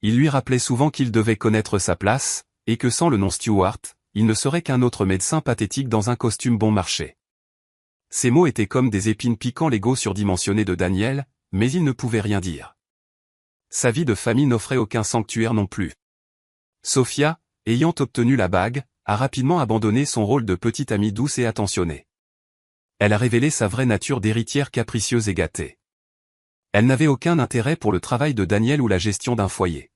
Il lui rappelait souvent qu'il devait connaître sa place, et que sans le nom Stewart, il ne serait qu'un autre médecin pathétique dans un costume bon marché. Ces mots étaient comme des épines piquant l'ego surdimensionné de Daniel, mais il ne pouvait rien dire. Sa vie de famille n'offrait aucun sanctuaire non plus. Sophia, ayant obtenu la bague, a rapidement abandonné son rôle de petite amie douce et attentionnée. Elle a révélé sa vraie nature d'héritière capricieuse et gâtée. Elle n'avait aucun intérêt pour le travail de Daniel ou la gestion d'un foyer.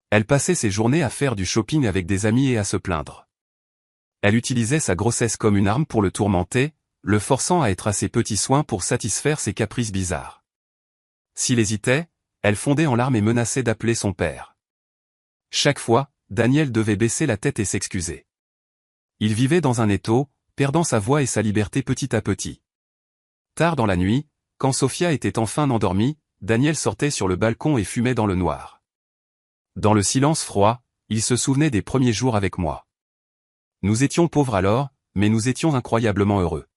Elle passait ses journées à faire du shopping avec des amis et à se plaindre. Elle utilisait sa grossesse comme une arme pour le tourmenter, le forçant à être à ses petits soins pour satisfaire ses caprices bizarres. S'il hésitait, elle fondait en larmes et menaçait d'appeler son père. Chaque fois, Daniel devait baisser la tête et s'excuser. Il vivait dans un étau, perdant sa voix et sa liberté petit à petit. Tard dans la nuit, quand Sophia était enfin endormie, Daniel sortait sur le balcon et fumait dans le noir. Dans le silence froid, il se souvenait des premiers jours avec moi. Nous étions pauvres alors, mais nous étions incroyablement heureux.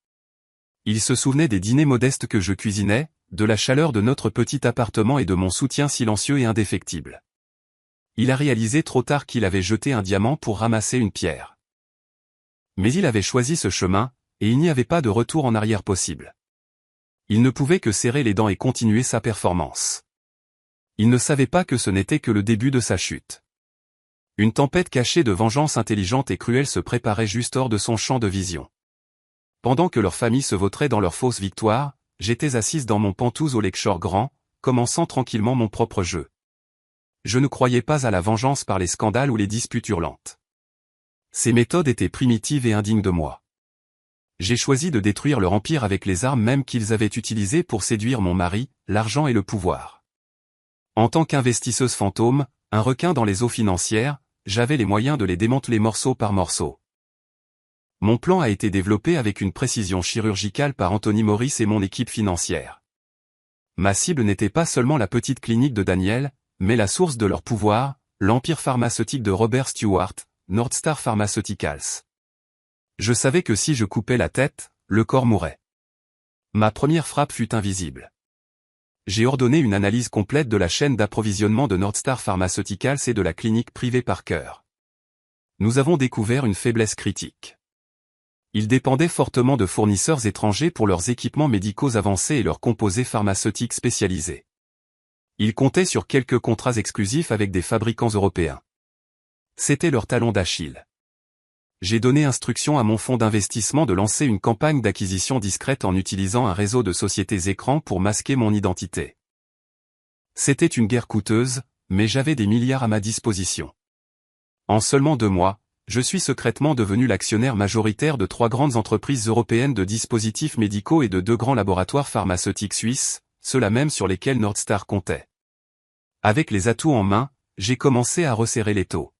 Il se souvenait des dîners modestes que je cuisinais, de la chaleur de notre petit appartement et de mon soutien silencieux et indéfectible. Il a réalisé trop tard qu'il avait jeté un diamant pour ramasser une pierre. Mais il avait choisi ce chemin, et il n'y avait pas de retour en arrière possible. Il ne pouvait que serrer les dents et continuer sa performance. Il ne savait pas que ce n'était que le début de sa chute. Une tempête cachée de vengeance intelligente et cruelle se préparait juste hors de son champ de vision. Pendant que leur famille se vautrait dans leur fausse victoire, j'étais assise dans mon pentouse au Lakeshore grand, commençant tranquillement mon propre jeu. Je ne croyais pas à la vengeance par les scandales ou les disputes hurlantes. Ces méthodes étaient primitives et indignes de moi. J'ai choisi de détruire leur empire avec les armes mêmes qu'ils avaient utilisées pour séduire mon mari, l'argent et le pouvoir. En tant qu'investisseuse fantôme, un requin dans les eaux financières, j'avais les moyens de les démanteler morceau par morceau. Mon plan a été développé avec une précision chirurgicale par Anthony Morris et mon équipe financière. Ma cible n'était pas seulement la petite clinique de Daniel, mais la source de leur pouvoir, l'empire pharmaceutique de Robert Stewart, Northstar Pharmaceuticals. Je savais que si je coupais la tête, le corps mourrait. Ma première frappe fut invisible. J'ai ordonné une analyse complète de la chaîne d'approvisionnement de Northstar Pharmaceuticals et de la clinique privée Parker. Nous avons découvert une faiblesse critique. Ils dépendaient fortement de fournisseurs étrangers pour leurs équipements médicaux avancés et leurs composés pharmaceutiques spécialisés. Ils comptaient sur quelques contrats exclusifs avec des fabricants européens. C'était leur talon d'Achille. J'ai donné instruction à mon fonds d'investissement de lancer une campagne d'acquisition discrète en utilisant un réseau de sociétés écrans pour masquer mon identité. C'était une guerre coûteuse, mais j'avais des milliards à ma disposition. En seulement 2 mois, je suis secrètement devenu l'actionnaire majoritaire de 3 grandes entreprises européennes de dispositifs médicaux et de 2 grands laboratoires pharmaceutiques suisses, ceux-là même sur lesquels Northstar comptait. Avec les atouts en main, j'ai commencé à resserrer l'étau.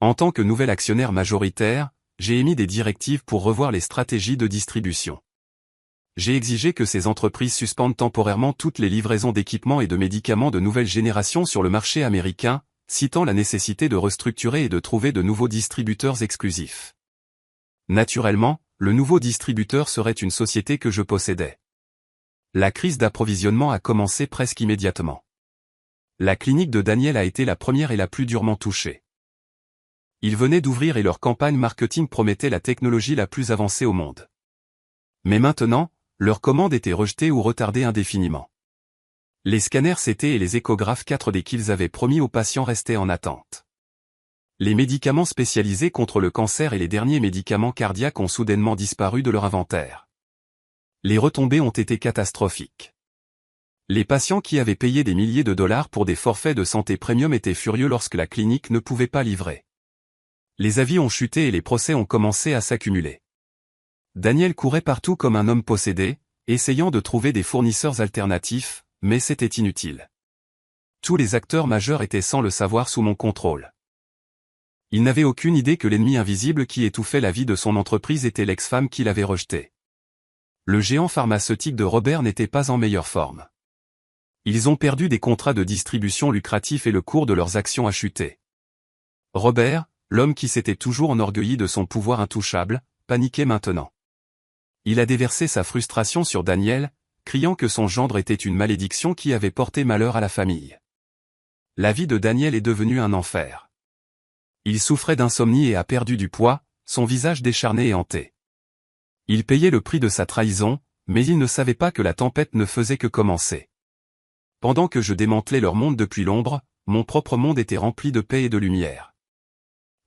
En tant que nouvel actionnaire majoritaire, j'ai émis des directives pour revoir les stratégies de distribution. J'ai exigé que ces entreprises suspendent temporairement toutes les livraisons d'équipements et de médicaments de nouvelle génération sur le marché américain, citant la nécessité de restructurer et de trouver de nouveaux distributeurs exclusifs. Naturellement, le nouveau distributeur serait une société que je possédais. La crise d'approvisionnement a commencé presque immédiatement. La clinique de Daniel a été la première et la plus durement touchée. Ils venaient d'ouvrir et leur campagne marketing promettait la technologie la plus avancée au monde. Mais maintenant, leurs commandes étaient rejetées ou retardées indéfiniment. Les scanners CT et les échographes 4D qu'ils avaient promis aux patients restaient en attente. Les médicaments spécialisés contre le cancer et les derniers médicaments cardiaques ont soudainement disparu de leur inventaire. Les retombées ont été catastrophiques. Les patients qui avaient payé des milliers de dollars pour des forfaits de santé premium étaient furieux lorsque la clinique ne pouvait pas livrer. Les avis ont chuté et les procès ont commencé à s'accumuler. Daniel courait partout comme un homme possédé, essayant de trouver des fournisseurs alternatifs, mais c'était inutile. Tous les acteurs majeurs étaient sans le savoir sous mon contrôle. Il n'avait aucune idée que l'ennemi invisible qui étouffait la vie de son entreprise était l'ex-femme qu'il avait rejetée. Le géant pharmaceutique de Robert n'était pas en meilleure forme. Ils ont perdu des contrats de distribution lucratifs et le cours de leurs actions a chuté. Robert, l'homme qui s'était toujours enorgueilli de son pouvoir intouchable, paniquait maintenant. Il a déversé sa frustration sur Daniel, criant que son gendre était une malédiction qui avait porté malheur à la famille. La vie de Daniel est devenue un enfer. Il souffrait d'insomnie et a perdu du poids, son visage décharné et hanté. Il payait le prix de sa trahison, mais il ne savait pas que la tempête ne faisait que commencer. Pendant que je démantelais leur monde depuis l'ombre, mon propre monde était rempli de paix et de lumière.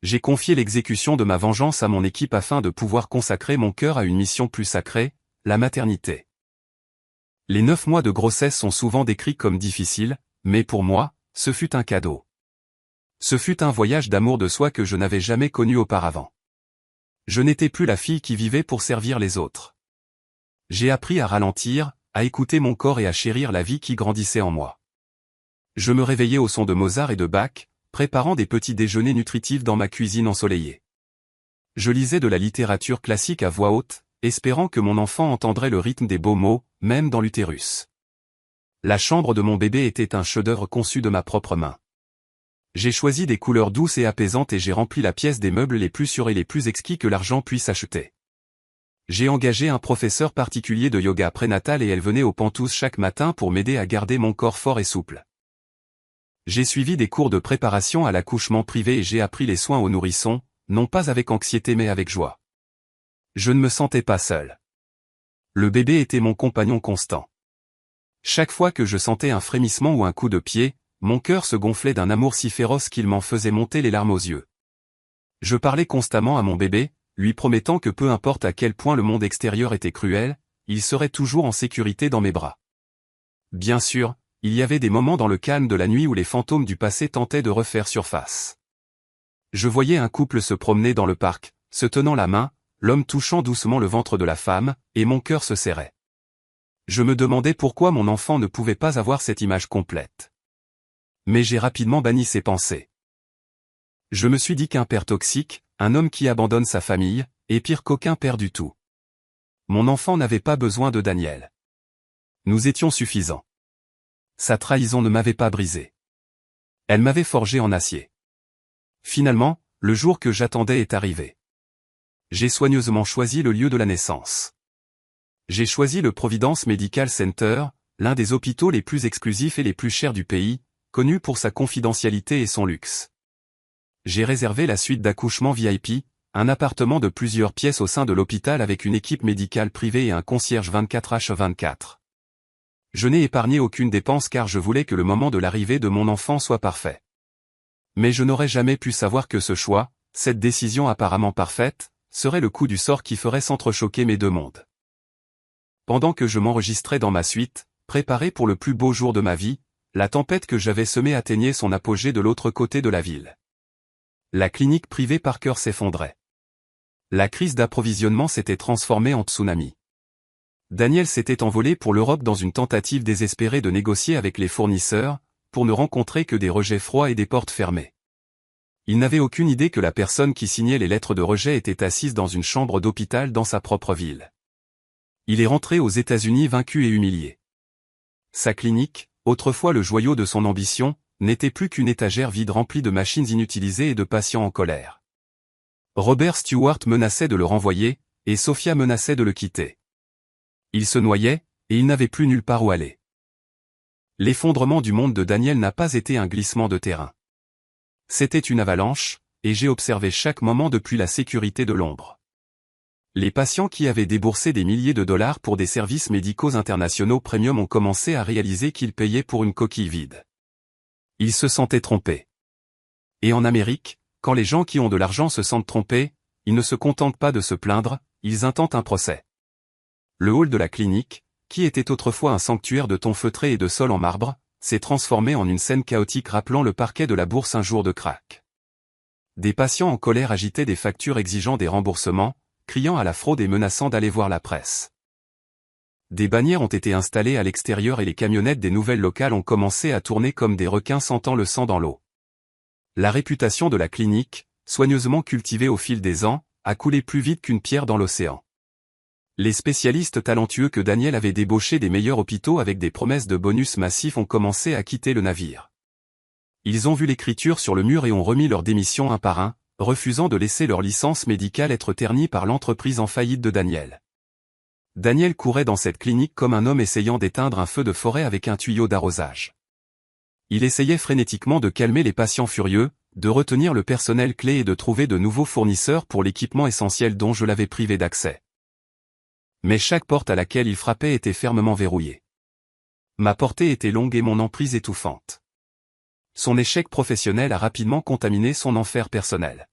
J'ai confié l'exécution de ma vengeance à mon équipe afin de pouvoir consacrer mon cœur à une mission plus sacrée, la maternité. Les 9 mois de grossesse sont souvent décrits comme difficiles, mais pour moi, ce fut un cadeau. Ce fut un voyage d'amour de soi que je n'avais jamais connu auparavant. Je n'étais plus la fille qui vivait pour servir les autres. J'ai appris à ralentir, à écouter mon corps et à chérir la vie qui grandissait en moi. Je me réveillais au son de Mozart et de Bach, préparant des petits déjeuners nutritifs dans ma cuisine ensoleillée. Je lisais de la littérature classique à voix haute, espérant que mon enfant entendrait le rythme des beaux mots, même dans l'utérus. La chambre de mon bébé était un chef-d'œuvre conçu de ma propre main. J'ai choisi des couleurs douces et apaisantes et j'ai rempli la pièce des meubles les plus sûrs et les plus exquis que l'argent puisse acheter. J'ai engagé un professeur particulier de yoga prénatal et elle venait aux pentouses chaque matin pour m'aider à garder mon corps fort et souple. J'ai suivi des cours de préparation à l'accouchement privé et j'ai appris les soins aux nourrissons, non pas avec anxiété mais avec joie. Je ne me sentais pas seul. Le bébé était mon compagnon constant. Chaque fois que je sentais un frémissement ou un coup de pied, mon cœur se gonflait d'un amour si féroce qu'il m'en faisait monter les larmes aux yeux. Je parlais constamment à mon bébé, lui promettant que peu importe à quel point le monde extérieur était cruel, il serait toujours en sécurité dans mes bras. Bien sûr, il y avait des moments dans le calme de la nuit où les fantômes du passé tentaient de refaire surface. Je voyais un couple se promener dans le parc, se tenant la main, l'homme touchant doucement le ventre de la femme, et mon cœur se serrait. Je me demandais pourquoi mon enfant ne pouvait pas avoir cette image complète. Mais j'ai rapidement banni ces pensées. Je me suis dit qu'un père toxique, un homme qui abandonne sa famille, est pire qu'aucun père du tout. Mon enfant n'avait pas besoin de Daniel. Nous étions suffisants. Sa trahison ne m'avait pas brisé. Elle m'avait forgé en acier. Finalement, le jour que j'attendais est arrivé. J'ai soigneusement choisi le lieu de la naissance. J'ai choisi le Providence Medical Center, l'un des hôpitaux les plus exclusifs et les plus chers du pays, connu pour sa confidentialité et son luxe. J'ai réservé la suite d'accouchement VIP, un appartement de plusieurs pièces au sein de l'hôpital avec une équipe médicale privée et un concierge 24h24. Je n'ai épargné aucune dépense car je voulais que le moment de l'arrivée de mon enfant soit parfait. Mais je n'aurais jamais pu savoir que ce choix, cette décision apparemment parfaite, serait le coup du sort qui ferait s'entrechoquer mes deux mondes. Pendant que je m'enregistrais dans ma suite, préparé pour le plus beau jour de ma vie, la tempête que j'avais semée atteignait son apogée de l'autre côté de la ville. La clinique privée Parker s'effondrait. La crise d'approvisionnement s'était transformée en tsunami. Daniel s'était envolé pour l'Europe dans une tentative désespérée de négocier avec les fournisseurs, pour ne rencontrer que des rejets froids et des portes fermées. Il n'avait aucune idée que la personne qui signait les lettres de rejet était assise dans une chambre d'hôpital dans sa propre ville. Il est rentré aux États-Unis vaincu et humilié. Sa clinique, autrefois le joyau de son ambition, n'était plus qu'une étagère vide remplie de machines inutilisées et de patients en colère. Robert Stewart menaçait de le renvoyer, et Sophia menaçait de le quitter. Il se noyait, et il n'avait plus nulle part où aller. L'effondrement du monde de Daniel n'a pas été un glissement de terrain. C'était une avalanche, et j'ai observé chaque moment depuis la sécurité de l'ombre. Les patients qui avaient déboursé des milliers de dollars pour des services médicaux internationaux premium ont commencé à réaliser qu'ils payaient pour une coquille vide. Ils se sentaient trompés. Et en Amérique, quand les gens qui ont de l'argent se sentent trompés, ils ne se contentent pas de se plaindre, ils intentent un procès. Le hall de la clinique, qui était autrefois un sanctuaire de tons feutrés et de sol en marbre, s'est transformé en une scène chaotique rappelant le parquet de la bourse un jour de krach. Des patients en colère agitaient des factures exigeant des remboursements, criant à la fraude et menaçant d'aller voir la presse. Des bannières ont été installées à l'extérieur et les camionnettes des nouvelles locales ont commencé à tourner comme des requins sentant le sang dans l'eau. La réputation de la clinique, soigneusement cultivée au fil des ans, a coulé plus vite qu'une pierre dans l'océan. Les spécialistes talentueux que Daniel avait débauchés des meilleurs hôpitaux avec des promesses de bonus massifs ont commencé à quitter le navire. Ils ont vu l'écriture sur le mur et ont remis leur démission un par un, refusant de laisser leur licence médicale être ternie par l'entreprise en faillite de Daniel. Daniel courait dans cette clinique comme un homme essayant d'éteindre un feu de forêt avec un tuyau d'arrosage. Il essayait frénétiquement de calmer les patients furieux, de retenir le personnel clé et de trouver de nouveaux fournisseurs pour l'équipement essentiel dont je l'avais privé d'accès. Mais chaque porte à laquelle il frappait était fermement verrouillée. Ma portée était longue et mon emprise étouffante. Son échec professionnel a rapidement contaminé son enfer personnel.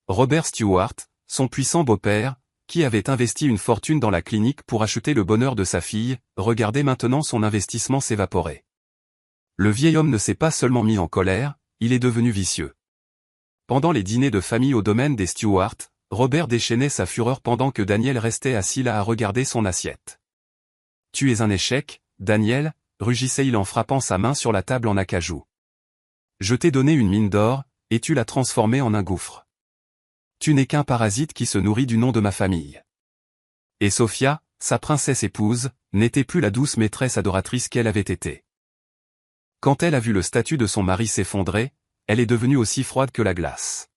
Robert Stewart, son puissant beau-père, qui avait investi une fortune dans la clinique pour acheter le bonheur de sa fille, regardait maintenant son investissement s'évaporer. Le vieil homme ne s'est pas seulement mis en colère, il est devenu vicieux. Pendant les dîners de famille au domaine des Stewart, Robert déchaînait sa fureur pendant que Daniel restait assis là à regarder son assiette. « Tu es un échec, Daniel » rugissait-il en frappant sa main sur la table en acajou. « Je t'ai donné une mine d'or, et tu l'as transformée en un gouffre. Tu n'es qu'un parasite qui se nourrit du nom de ma famille. » Et Sophia, sa princesse épouse, n'était plus la douce maîtresse adoratrice qu'elle avait été. Quand elle a vu le statut de son mari s'effondrer, elle est devenue aussi froide que la glace.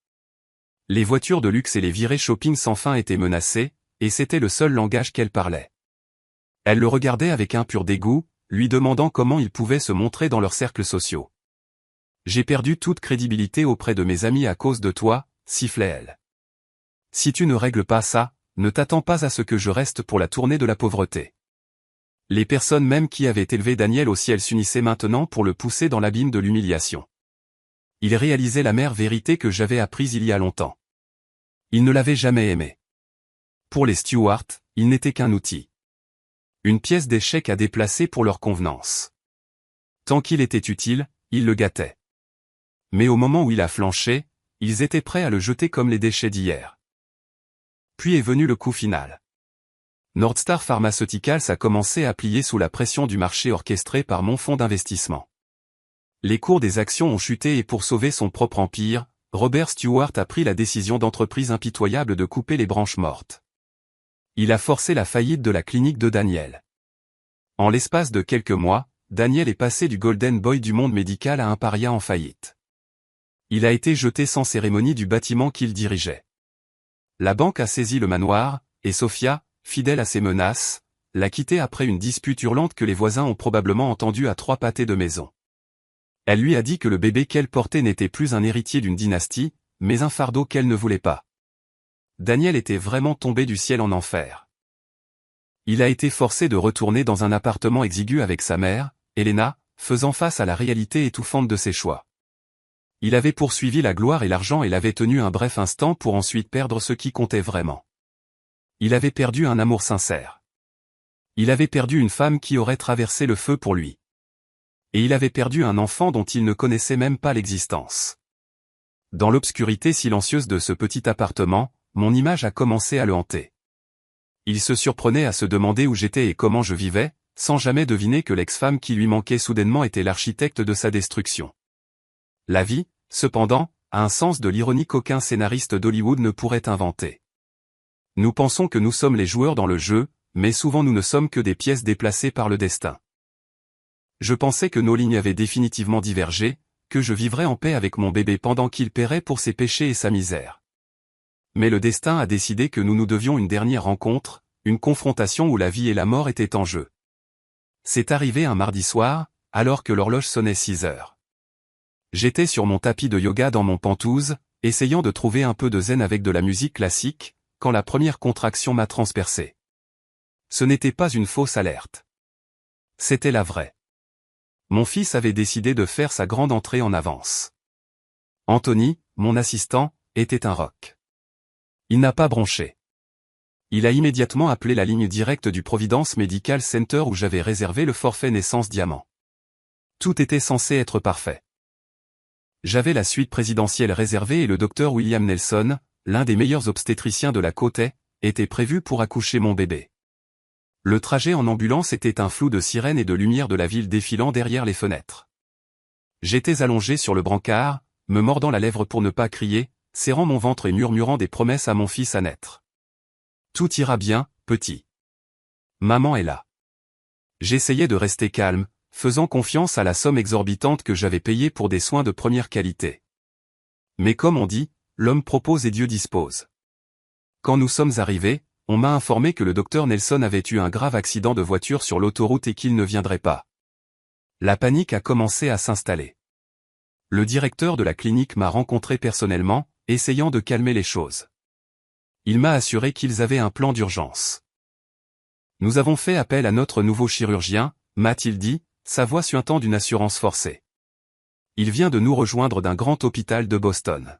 Les voitures de luxe et les virées shopping sans fin étaient menacées, et c'était le seul langage qu'elle parlait. Elle le regardait avec un pur dégoût, lui demandant comment il pouvait se montrer dans leurs cercles sociaux. « J'ai perdu toute crédibilité auprès de mes amis à cause de toi, sifflait-elle. Si tu ne règles pas ça, ne t'attends pas à ce que je reste pour la tournée de la pauvreté. » Les personnes même qui avaient élevé Daniel au ciel s'unissaient maintenant pour le pousser dans l'abîme de l'humiliation. Il réalisait l'amère vérité que j'avais apprise il y a longtemps. Il ne l'avait jamais aimé. Pour les Stewart, il n'était qu'un outil. Une pièce d'échec à déplacer pour leur convenance. Tant qu'il était utile, ils le gâtaient. Mais au moment où il a flanché, ils étaient prêts à le jeter comme les déchets d'hier. Puis est venu le coup final. Northstar Pharmaceuticals a commencé à plier sous la pression du marché orchestré par mon fonds d'investissement. Les cours des actions ont chuté et pour sauver son propre empire, Robert Stewart a pris la décision d'entreprise impitoyable de couper les branches mortes. Il a forcé la faillite de la clinique de Daniel. En l'espace de quelques mois, Daniel est passé du Golden Boy du monde médical à un paria en faillite. Il a été jeté sans cérémonie du bâtiment qu'il dirigeait. La banque a saisi le manoir, et Sophia, fidèle à ses menaces, l'a quitté après une dispute hurlante que les voisins ont probablement entendue à 3 pâtés de maison. Elle lui a dit que le bébé qu'elle portait n'était plus un héritier d'une dynastie, mais un fardeau qu'elle ne voulait pas. Daniel était vraiment tombé du ciel en enfer. Il a été forcé de retourner dans un appartement exigu avec sa mère, Elena, faisant face à la réalité étouffante de ses choix. Il avait poursuivi la gloire et l'argent et l'avait tenu un bref instant pour ensuite perdre ce qui comptait vraiment. Il avait perdu un amour sincère. Il avait perdu une femme qui aurait traversé le feu pour lui. Et il avait perdu un enfant dont il ne connaissait même pas l'existence. Dans l'obscurité silencieuse de ce petit appartement, mon image a commencé à le hanter. Il se surprenait à se demander où j'étais et comment je vivais, sans jamais deviner que l'ex-femme qui lui manquait soudainement était l'architecte de sa destruction. La vie, cependant, a un sens de l'ironie qu'aucun scénariste d'Hollywood ne pourrait inventer. Nous pensons que nous sommes les joueurs dans le jeu, mais souvent nous ne sommes que des pièces déplacées par le destin. Je pensais que nos lignes avaient définitivement divergé, que je vivrais en paix avec mon bébé pendant qu'il paierait pour ses péchés et sa misère. Mais le destin a décidé que nous devions une dernière rencontre, une confrontation où la vie et la mort étaient en jeu. C'est arrivé un mardi soir, alors que l'horloge sonnait 6 heures. J'étais sur mon tapis de yoga dans mon penthouse, essayant de trouver un peu de zen avec de la musique classique, quand la première contraction m'a transpercé. Ce n'était pas une fausse alerte. C'était la vraie. Mon fils avait décidé de faire sa grande entrée en avance. Anthony, mon assistant, était un roc. Il n'a pas bronché. Il a immédiatement appelé la ligne directe du Providence Medical Center où j'avais réservé le forfait naissance diamant. Tout était censé être parfait. J'avais la suite présidentielle réservée et le docteur William Nelson, l'un des meilleurs obstétriciens de la côte est, était prévu pour accoucher mon bébé. Le trajet en ambulance était un flou de sirènes et de lumière de la ville défilant derrière les fenêtres. J'étais allongé sur le brancard, me mordant la lèvre pour ne pas crier, serrant mon ventre et murmurant des promesses à mon fils à naître. Tout ira bien, petit. Maman est là. J'essayais de rester calme, faisant confiance à la somme exorbitante que j'avais payée pour des soins de première qualité. Mais comme on dit, l'homme propose et Dieu dispose. Quand nous sommes arrivés, on m'a informé que le docteur Nelson avait eu un grave accident de voiture sur l'autoroute et qu'il ne viendrait pas. La panique a commencé à s'installer. Le directeur de la clinique m'a rencontré personnellement, essayant de calmer les choses. Il m'a assuré qu'ils avaient un plan d'urgence. Nous avons fait appel à notre nouveau chirurgien, m'a-t-il dit, sa voix suintant d'une assurance forcée. Il vient de nous rejoindre d'un grand hôpital de Boston.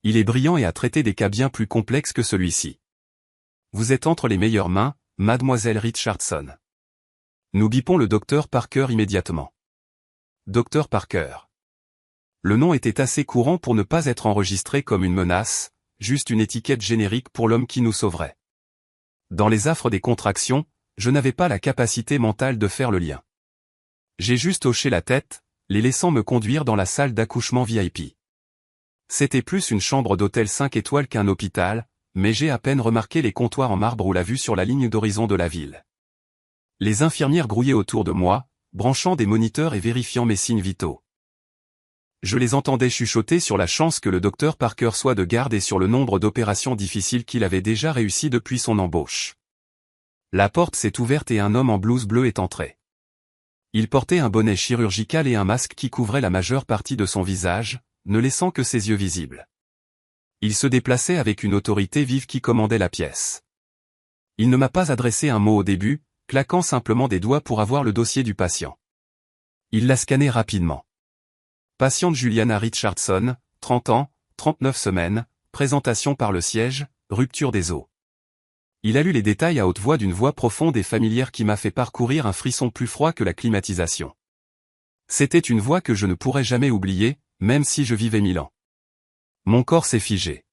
Il est brillant et a traité des cas bien plus complexes que celui-ci. Vous êtes entre les meilleures mains, mademoiselle Richardson. Nous bipons le docteur Parker immédiatement. Docteur Parker. Le nom était assez courant pour ne pas être enregistré comme une menace, juste une étiquette générique pour l'homme qui nous sauverait. Dans les affres des contractions, je n'avais pas la capacité mentale de faire le lien. J'ai juste hoché la tête, les laissant me conduire dans la salle d'accouchement VIP. C'était plus une chambre d'hôtel 5 étoiles qu'un hôpital, mais j'ai à peine remarqué les comptoirs en marbre ou la vue sur la ligne d'horizon de la ville. Les infirmières grouillaient autour de moi, branchant des moniteurs et vérifiant mes signes vitaux. Je les entendais chuchoter sur la chance que le docteur Parker soit de garde et sur le nombre d'opérations difficiles qu'il avait déjà réussi depuis son embauche. La porte s'est ouverte et un homme en blouse bleue est entré. Il portait un bonnet chirurgical et un masque qui couvrait la majeure partie de son visage, ne laissant que ses yeux visibles. Il se déplaçait avec une autorité vive qui commandait la pièce. Il ne m'a pas adressé un mot au début, claquant simplement des doigts pour avoir le dossier du patient. Il l'a scanné rapidement. Patiente Juliana Richardson, 30 ans, 39 semaines, présentation par le siège, rupture des os. Il a lu les détails à haute voix d'une voix profonde et familière qui m'a fait parcourir un frisson plus froid que la climatisation. C'était une voix que je ne pourrais jamais oublier, même si je vivais 1000 ans. Mon corps s'est figé.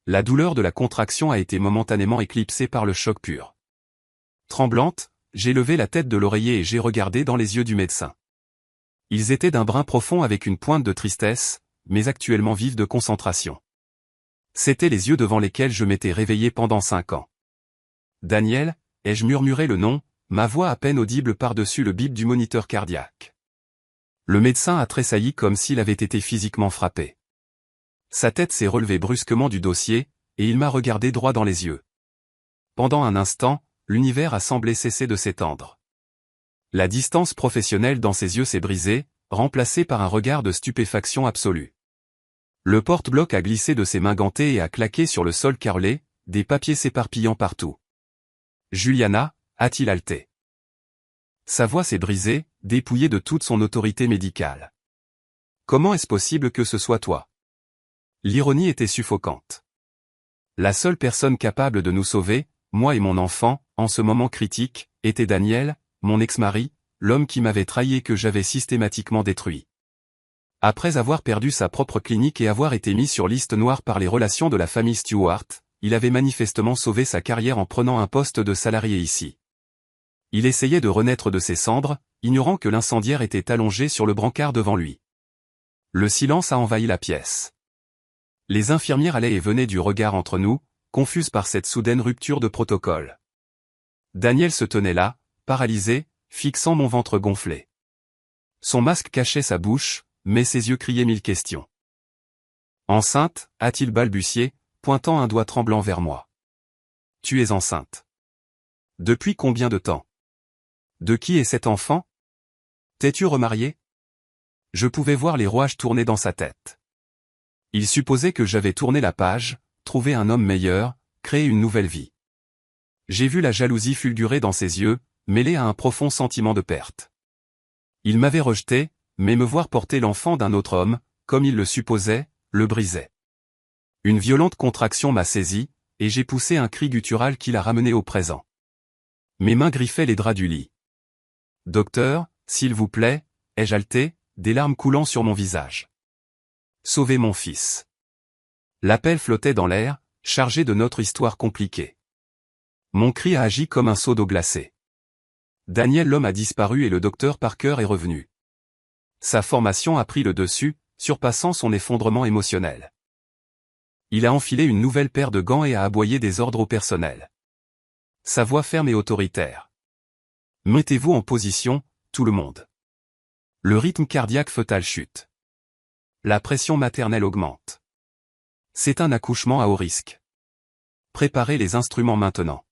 La douleur de la contraction a été momentanément éclipsée par le choc pur. Tremblante, j'ai levé la tête de l'oreiller et j'ai regardé dans les yeux du médecin. Ils étaient d'un brun profond avec une pointe de tristesse, mais actuellement vifs de concentration. C'étaient les yeux devant lesquels je m'étais réveillé pendant 5 ans. Daniel, ai-je murmuré le nom, ma voix à peine audible par-dessus le bip du moniteur cardiaque. Le médecin a tressailli comme s'il avait été physiquement frappé. Sa tête s'est relevée brusquement du dossier, et il m'a regardé droit dans les yeux. Pendant un instant, l'univers a semblé cesser de s'étendre. La distance professionnelle dans ses yeux s'est brisée, remplacée par un regard de stupéfaction absolue. Le porte-bloc a glissé de ses mains gantées et a claqué sur le sol carrelé, des papiers s'éparpillant partout. Juliana, a-t-il haleté. Sa voix s'est brisée, dépouillée de toute son autorité médicale. Comment est-ce possible que ce soit toi? L'ironie était suffocante. La seule personne capable de nous sauver, moi et mon enfant, en ce moment critique, était Daniel, mon ex-mari, l'homme qui m'avait trahi et que j'avais systématiquement détruit. Après avoir perdu sa propre clinique et avoir été mis sur liste noire par les relations de la famille Stewart, il avait manifestement sauvé sa carrière en prenant un poste de salarié ici. Il essayait de renaître de ses cendres, ignorant que l'incendiaire était allongé sur le brancard devant lui. Le silence a envahi la pièce. Les infirmières allaient et venaient du regard entre nous, confuses par cette soudaine rupture de protocole. Daniel se tenait là, paralysé, fixant mon ventre gonflé. Son masque cachait sa bouche, mais ses yeux criaient 1000 questions. Enceinte, a-t-il balbutié, pointant un doigt tremblant vers moi. Tu es enceinte. Depuis combien de temps? De qui est cet enfant? T'es-tu remarié? Je pouvais voir les rouages tourner dans sa tête. Il supposait que j'avais tourné la page, trouvé un homme meilleur, créé une nouvelle vie. J'ai vu la jalousie fulgurer dans ses yeux, mêlée à un profond sentiment de perte. Il m'avait rejeté, mais me voir porter l'enfant d'un autre homme, comme il le supposait, le brisait. Une violente contraction m'a saisi, et j'ai poussé un cri guttural qui l'a ramené au présent. Mes mains griffaient les draps du lit. Docteur, s'il vous plaît, ai-je haleté, des larmes coulant sur mon visage. Sauvez mon fils. L'appel flottait dans l'air, chargé de notre histoire compliquée. Mon cri a agi comme un seau d'eau glacée. Daniel l'homme a disparu et le docteur Parker est revenu. Sa formation a pris le dessus, surpassant son effondrement émotionnel. Il a enfilé une nouvelle paire de gants et a aboyé des ordres au personnel. Sa voix ferme et autoritaire. Mettez-vous en position, tout le monde. Le rythme cardiaque fœtal chute. La pression maternelle augmente. C'est un accouchement à haut risque. Préparez les instruments maintenant.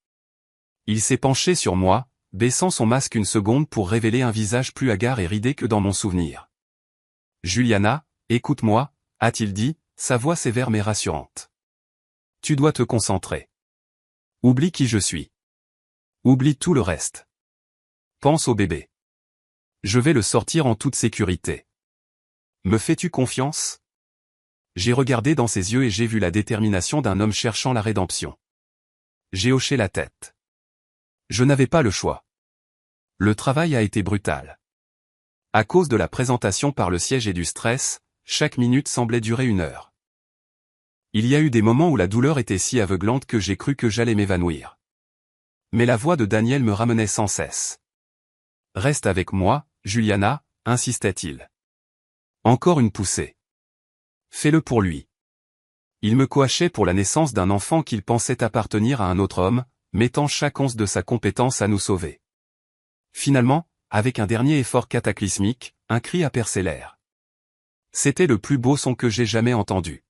Il s'est penché sur moi, baissant son masque une seconde pour révéler un visage plus hagard et ridé que dans mon souvenir. Juliana, écoute-moi, a-t-il dit, sa voix sévère mais rassurante. Tu dois te concentrer. Oublie qui je suis. Oublie tout le reste. Pense au bébé. Je vais le sortir en toute sécurité. Me fais-tu confiance? J'ai regardé dans ses yeux et j'ai vu la détermination d'un homme cherchant la rédemption. J'ai hoché la tête. Je n'avais pas le choix. Le travail a été brutal. À cause de la présentation par le siège et du stress, chaque minute semblait durer 1 heure. Il y a eu des moments où la douleur était si aveuglante que j'ai cru que j'allais m'évanouir. Mais la voix de Daniel me ramenait sans cesse. Reste avec moi, Juliana, insistait-il. Encore une poussée. Fais-le pour lui. Il me coachait pour la naissance d'un enfant qu'il pensait appartenir à un autre homme, mettant chaque once de sa compétence à nous sauver. Finalement, avec un dernier effort cataclysmique, un cri a percé l'air. C'était le plus beau son que j'ai jamais entendu.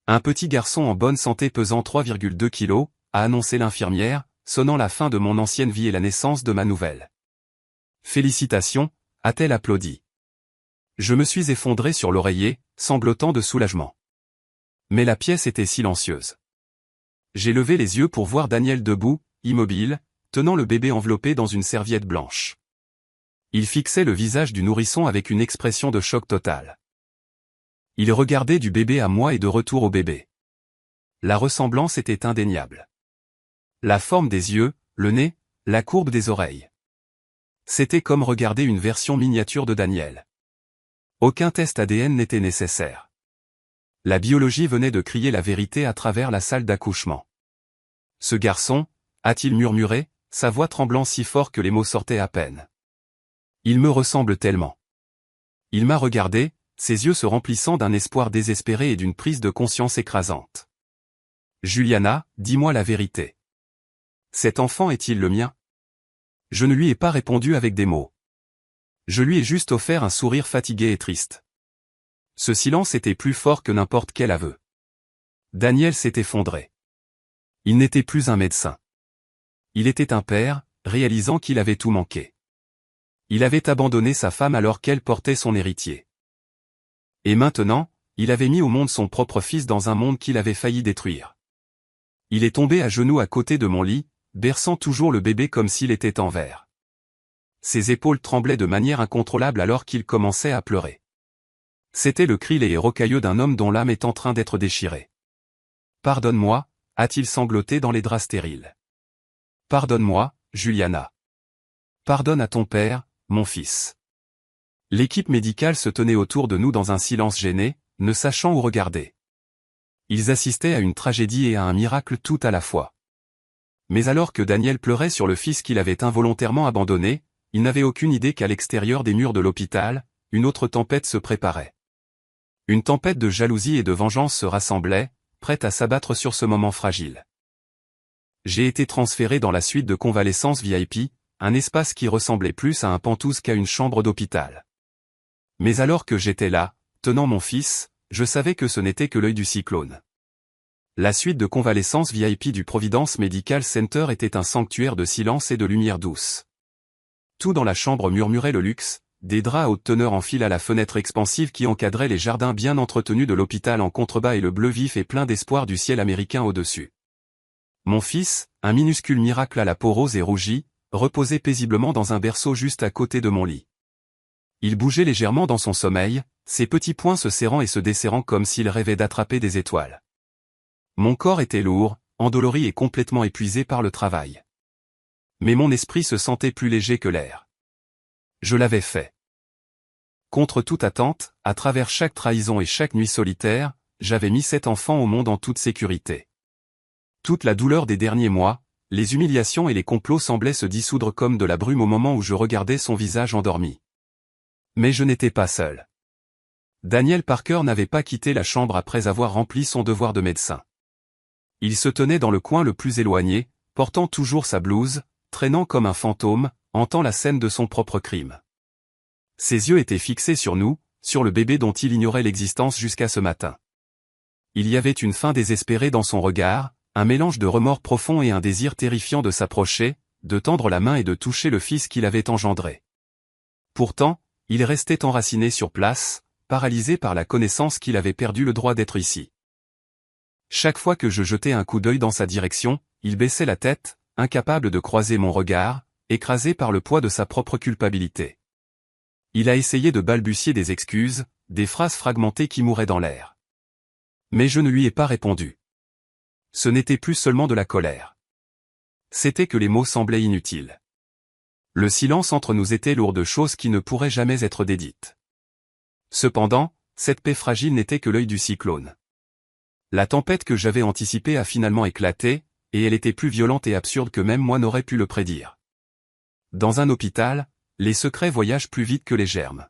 Un petit garçon en bonne santé pesant 3,2 kilos, a annoncé l'infirmière, sonnant la fin de mon ancienne vie et la naissance de ma nouvelle. Félicitations, a-t-elle applaudi. Je me suis effondré sur l'oreiller, sanglotant de soulagement. Mais la pièce était silencieuse. J'ai levé les yeux pour voir Daniel debout, immobile, tenant le bébé enveloppé dans une serviette blanche. Il fixait le visage du nourrisson avec une expression de choc total. Il regardait du bébé à moi et de retour au bébé. La ressemblance était indéniable. La forme des yeux, le nez, la courbe des oreilles. C'était comme regarder une version miniature de Daniel. Aucun test ADN n'était nécessaire. La biologie venait de crier la vérité à travers la salle d'accouchement. Ce garçon, a-t-il murmuré, sa voix tremblant si fort que les mots sortaient à peine. Il me ressemble tellement. Il m'a regardé, ses yeux se remplissant d'un espoir désespéré et d'une prise de conscience écrasante. Juliana, dis-moi la vérité. Cet enfant est-il le mien? Je ne lui ai pas répondu avec des mots. Je lui ai juste offert un sourire fatigué et triste. Ce silence était plus fort que n'importe quel aveu. Daniel s'est effondré. Il n'était plus un médecin. Il était un père, réalisant qu'il avait tout manqué. Il avait abandonné sa femme alors qu'elle portait son héritier. Et maintenant, il avait mis au monde son propre fils dans un monde qu'il avait failli détruire. Il est tombé à genoux à côté de mon lit, berçant toujours le bébé comme s'il était en verre. Ses épaules tremblaient de manière incontrôlable alors qu'il commençait à pleurer. C'était le cri et rocailleux d'un homme dont l'âme est en train d'être déchirée. Pardonne-moi, a-t-il sangloté dans les draps stériles. Pardonne-moi, Juliana. Pardonne à ton père, mon fils. L'équipe médicale se tenait autour de nous dans un silence gêné, ne sachant où regarder. Ils assistaient à une tragédie et à un miracle tout à la fois. Mais alors que Daniel pleurait sur le fils qu'il avait involontairement abandonné, il n'avait aucune idée qu'à l'extérieur des murs de l'hôpital, une autre tempête se préparait. Une tempête de jalousie et de vengeance se rassemblait, prête à s'abattre sur ce moment fragile. J'ai été transféré dans la suite de convalescence VIP, un espace qui ressemblait plus à un pantouse qu'à une chambre d'hôpital. Mais alors que j'étais là, tenant mon fils, je savais que ce n'était que l'œil du cyclone. La suite de convalescence VIP du Providence Medical Center était un sanctuaire de silence et de lumière douce. Tout dans la chambre murmurait le luxe, des draps à haute teneur en fil à la fenêtre expansive qui encadrait les jardins bien entretenus de l'hôpital en contrebas et le bleu vif et plein d'espoir du ciel américain au-dessus. Mon fils, un minuscule miracle à la peau rose et rougie, reposait paisiblement dans un berceau juste à côté de mon lit. Il bougeait légèrement dans son sommeil, ses petits poings se serrant et se desserrant comme s'il rêvait d'attraper des étoiles. Mon corps était lourd, endolori et complètement épuisé par le travail. Mais mon esprit se sentait plus léger que l'air. Je l'avais fait. Contre toute attente, à travers chaque trahison et chaque nuit solitaire, j'avais mis cet enfant au monde en toute sécurité. Toute la douleur des derniers mois, les humiliations et les complots semblaient se dissoudre comme de la brume au moment où je regardais son visage endormi. Mais je n'étais pas seul. Daniel Parker n'avait pas quitté la chambre après avoir rempli son devoir de médecin. Il se tenait dans le coin le plus éloigné, portant toujours sa blouse, traînant comme un fantôme, hantant la scène de son propre crime. Ses yeux étaient fixés sur nous, sur le bébé dont il ignorait l'existence jusqu'à ce matin. Il y avait une faim désespérée dans son regard, un mélange de remords profond et un désir terrifiant de s'approcher, de tendre la main et de toucher le fils qu'il avait engendré. Pourtant, il restait enraciné sur place, paralysé par la connaissance qu'il avait perdu le droit d'être ici. Chaque fois que je jetais un coup d'œil dans sa direction, il baissait la tête, incapable de croiser mon regard, écrasé par le poids de sa propre culpabilité. Il a essayé de balbutier des excuses, des phrases fragmentées qui mouraient dans l'air. Mais je ne lui ai pas répondu. Ce n'était plus seulement de la colère. C'était que les mots semblaient inutiles. Le silence entre nous était lourd de choses qui ne pourraient jamais être dédites. Cependant, cette paix fragile n'était que l'œil du cyclone. La tempête que j'avais anticipée a finalement éclaté, et elle était plus violente et absurde que même moi n'aurais pu le prédire. Dans un hôpital, les secrets voyagent plus vite que les germes.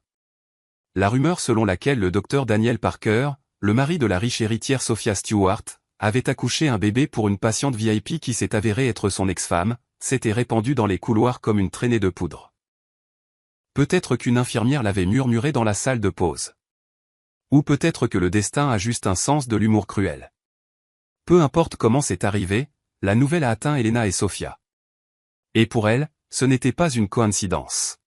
La rumeur selon laquelle le docteur Daniel Parker, le mari de la riche héritière Sophia Stewart, avait accouché un bébé pour une patiente VIP qui s'est avérée être son ex-femme, s'était répandue dans les couloirs comme une traînée de poudre. Peut-être qu'une infirmière l'avait murmuré dans la salle de pause. Ou peut-être que le destin a juste un sens de l'humour cruel. Peu importe comment c'est arrivé, la nouvelle a atteint Elena et Sophia. Et pour elle, ce n'était pas une coïncidence.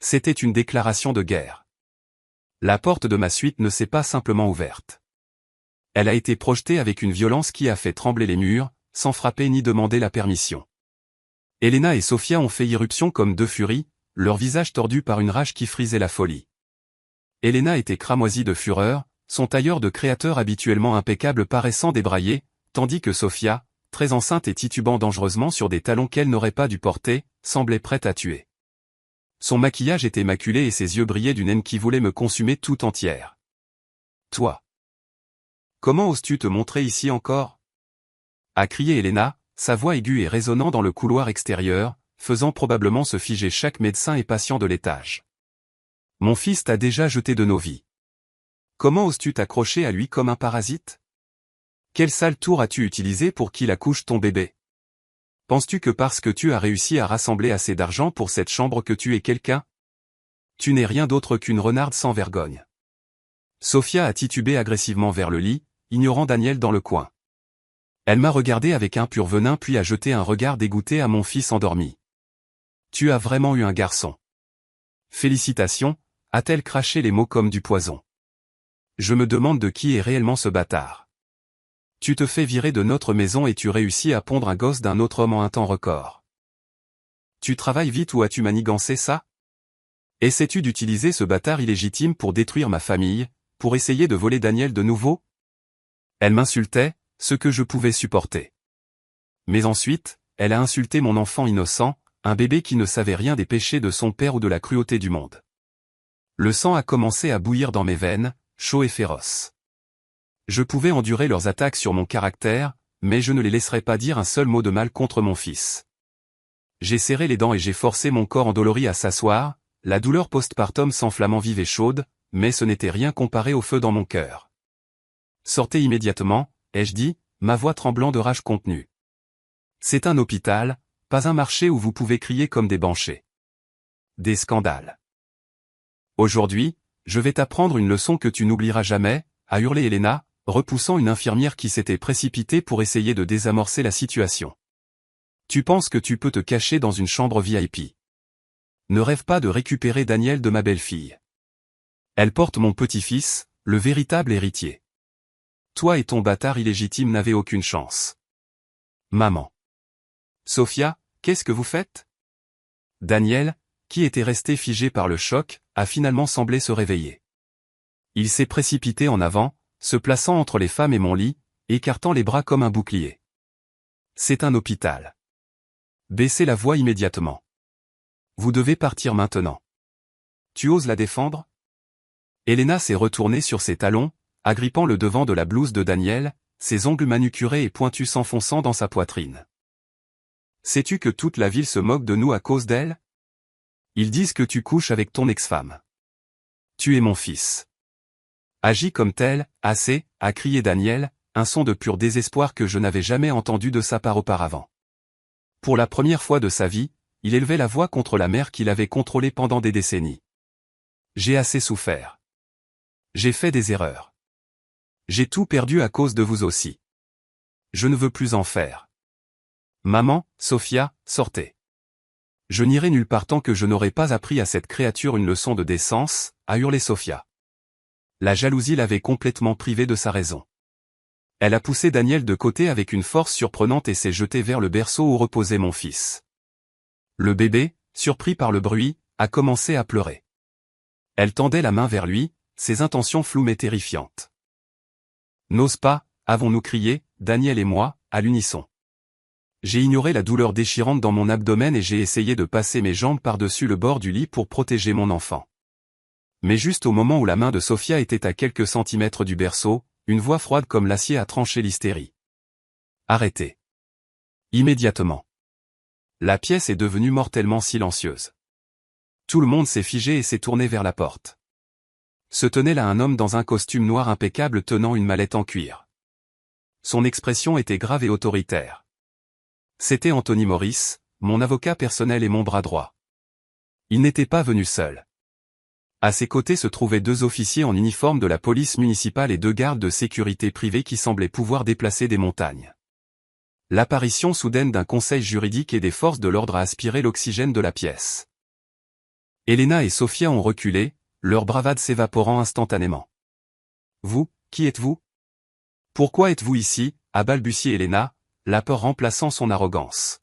C'était une déclaration de guerre. La porte de ma suite ne s'est pas simplement ouverte. Elle a été projetée avec une violence qui a fait trembler les murs, sans frapper ni demander la permission. Elena et Sophia ont fait irruption comme deux furies, leurs visages tordus par une rage qui frisait la folie. Elena était cramoisie de fureur, son tailleur de créateur habituellement impeccable paraissant débraillé, tandis que Sophia, très enceinte et titubant dangereusement sur des talons qu'elle n'aurait pas dû porter, semblait prête à tuer. Son maquillage était maculé et ses yeux brillaient d'une haine qui voulait me consumer tout entière. Toi! Comment oses-tu te montrer ici encore? A crié Elena, sa voix aiguë et résonnant dans le couloir extérieur, faisant probablement se figer chaque médecin et patient de l'étage. Mon fils t'a déjà jeté de nos vies. Comment oses-tu t'accrocher à lui comme un parasite? Quel sale tour as-tu utilisé pour qu'il accouche ton bébé? Penses-tu que parce que tu as réussi à rassembler assez d'argent pour cette chambre que tu es quelqu'un? Tu n'es rien d'autre qu'une renarde sans vergogne. Sophia a titubé agressivement vers le lit, ignorant Daniel dans le coin. Elle m'a regardé avec un pur venin puis a jeté un regard dégoûté à mon fils endormi. Tu as vraiment eu un garçon. Félicitations, a-t-elle craché les mots comme du poison. Je me demande de qui est réellement ce bâtard. Tu te fais virer de notre maison et tu réussis à pondre un gosse d'un autre homme en un temps record. Tu travailles vite ou as-tu manigancé ça? Essaies-tu d'utiliser ce bâtard illégitime pour détruire ma famille, pour essayer de voler Daniel de nouveau? Elle m'insultait, ce que je pouvais supporter. Mais ensuite, elle a insulté mon enfant innocent, un bébé qui ne savait rien des péchés de son père ou de la cruauté du monde. Le sang a commencé à bouillir dans mes veines, chaud et féroce. Je pouvais endurer leurs attaques sur mon caractère, mais je ne les laisserais pas dire un seul mot de mal contre mon fils. J'ai serré les dents et j'ai forcé mon corps endolori à s'asseoir, la douleur postpartum s'enflammant vive et chaude, mais ce n'était rien comparé au feu dans mon cœur. Sortez immédiatement, ai-je dit, ma voix tremblant de rage contenue. C'est un hôpital, pas un marché où vous pouvez crier comme des banchers. Des scandales. Aujourd'hui, je vais t'apprendre une leçon que tu n'oublieras jamais, a hurlé Elena, repoussant une infirmière qui s'était précipitée pour essayer de désamorcer la situation. Tu penses que tu peux te cacher dans une chambre VIP. Ne rêve pas de récupérer Daniel de ma belle-fille. Elle porte mon petit-fils, le véritable héritier. Toi et ton bâtard illégitime n'avez aucune chance. Maman. Sophia, qu'est-ce que vous faites? Daniel, qui était resté figé par le choc, a finalement semblé se réveiller. Il s'est précipité en avant, se plaçant entre les femmes et mon lit, écartant les bras comme un bouclier. C'est un hôpital. Baissez la voix immédiatement. Vous devez partir maintenant. Tu oses la défendre? Elena s'est retournée sur ses talons, agrippant le devant de la blouse de Daniel, ses ongles manucurés et pointus s'enfonçant dans sa poitrine. Sais-tu que toute la ville se moque de nous à cause d'elle? Ils disent que tu couches avec ton ex-femme. Tu es mon fils. Agis comme tel, assez, a crié Daniel, un son de pur désespoir que je n'avais jamais entendu de sa part auparavant. Pour la première fois de sa vie, il élevait la voix contre la mère qu'il avait contrôlée pendant des décennies. J'ai assez souffert. J'ai fait des erreurs. J'ai tout perdu à cause de vous aussi. Je ne veux plus en faire. Maman, Sophia, sortez. Je n'irai nulle part tant que je n'aurai pas appris à cette créature une leçon de décence, a hurlé Sophia. La jalousie l'avait complètement privée de sa raison. Elle a poussé Daniel de côté avec une force surprenante et s'est jetée vers le berceau où reposait mon fils. Le bébé, surpris par le bruit, a commencé à pleurer. Elle tendait la main vers lui, ses intentions floues mais terrifiantes. N'ose pas, avons-nous crié, Daniel et moi, à l'unisson. J'ai ignoré la douleur déchirante dans mon abdomen et j'ai essayé de passer mes jambes par-dessus le bord du lit pour protéger mon enfant. Mais juste au moment où la main de Sophia était à quelques centimètres du berceau, une voix froide comme l'acier a tranché l'hystérie. Arrêtez. Immédiatement. La pièce est devenue mortellement silencieuse. Tout le monde s'est figé et s'est tourné vers la porte. Se tenait là un homme dans un costume noir impeccable tenant une mallette en cuir. Son expression était grave et autoritaire. C'était Anthony Morris, mon avocat personnel et mon bras droit. Il n'était pas venu seul. À ses côtés se trouvaient 2 officiers en uniforme de la police municipale et 2 gardes de sécurité privés qui semblaient pouvoir déplacer des montagnes. L'apparition soudaine d'un conseil juridique et des forces de l'ordre a aspiré l'oxygène de la pièce. Elena et Sophia ont reculé, leur bravade s'évaporant instantanément. Vous, qui êtes-vous? Pourquoi êtes-vous ici? A balbutié Elena, la peur remplaçant son arrogance.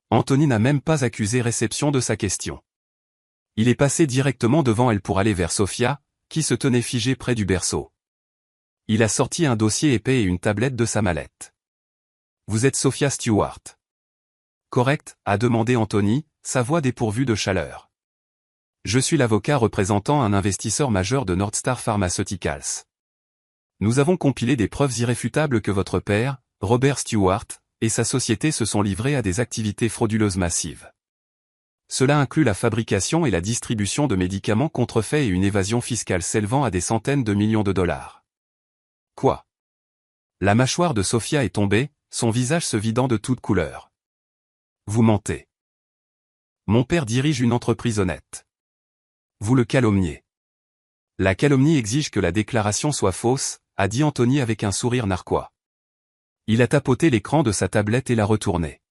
Anthony n'a même pas accusé réception de sa question. Il est passé directement devant elle pour aller vers Sophia, qui se tenait figée près du berceau. Il a sorti un dossier épais et une tablette de sa mallette. Vous êtes Sophia Stewart. Correct, a demandé Anthony, sa voix dépourvue de chaleur. Je suis l'avocat représentant un investisseur majeur de Northstar Pharmaceuticals. Nous avons compilé des preuves irréfutables que votre père, Robert Stewart, et sa société se sont livrés à des activités frauduleuses massives. Cela inclut la fabrication et la distribution de médicaments contrefaits et une évasion fiscale s'élevant à des centaines de millions de dollars. Quoi? La mâchoire de Sophia est tombée, son visage se vidant de toute couleur. Vous mentez. Mon père dirige une entreprise honnête. Vous le calomniez. La calomnie exige que la déclaration soit fausse, a dit Anthony avec un sourire narquois. Il a tapoté l'écran de sa tablette et l'a retourné.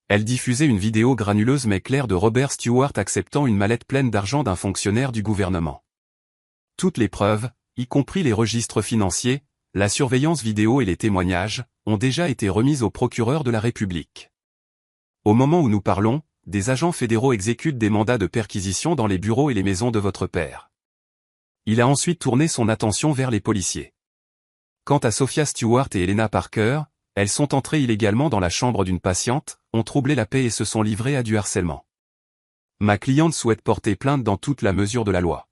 Elle diffusait une vidéo granuleuse mais claire de Robert Stewart acceptant une mallette pleine d'argent d'un fonctionnaire du gouvernement. Toutes les preuves, y compris les registres financiers, la surveillance vidéo et les témoignages, ont déjà été remises au procureur de la République. Au moment où nous parlons, des agents fédéraux exécutent des mandats de perquisition dans les bureaux et les maisons de votre père. Il a ensuite tourné son attention vers les policiers. Quant à Sophia Stewart et Elena Parker, elles sont entrées illégalement dans la chambre d'une patiente, ont troublé la paix et se sont livrées à du harcèlement. Ma cliente souhaite porter plainte dans toute la mesure de la loi.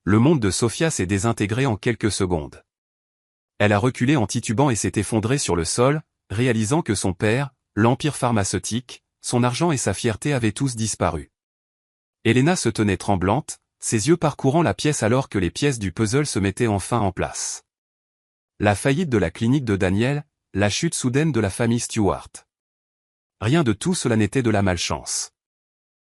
Le monde de Sophia s'est désintégré en quelques secondes. Elle a reculé en titubant et s'est effondrée sur le sol, réalisant que son père, l'empire pharmaceutique, son argent et sa fierté avaient tous disparu. Elena se tenait tremblante, ses yeux parcourant la pièce alors que les pièces du puzzle se mettaient enfin en place. La faillite de la clinique de Daniel, la chute soudaine de la famille Stewart. Rien de tout cela n'était de la malchance.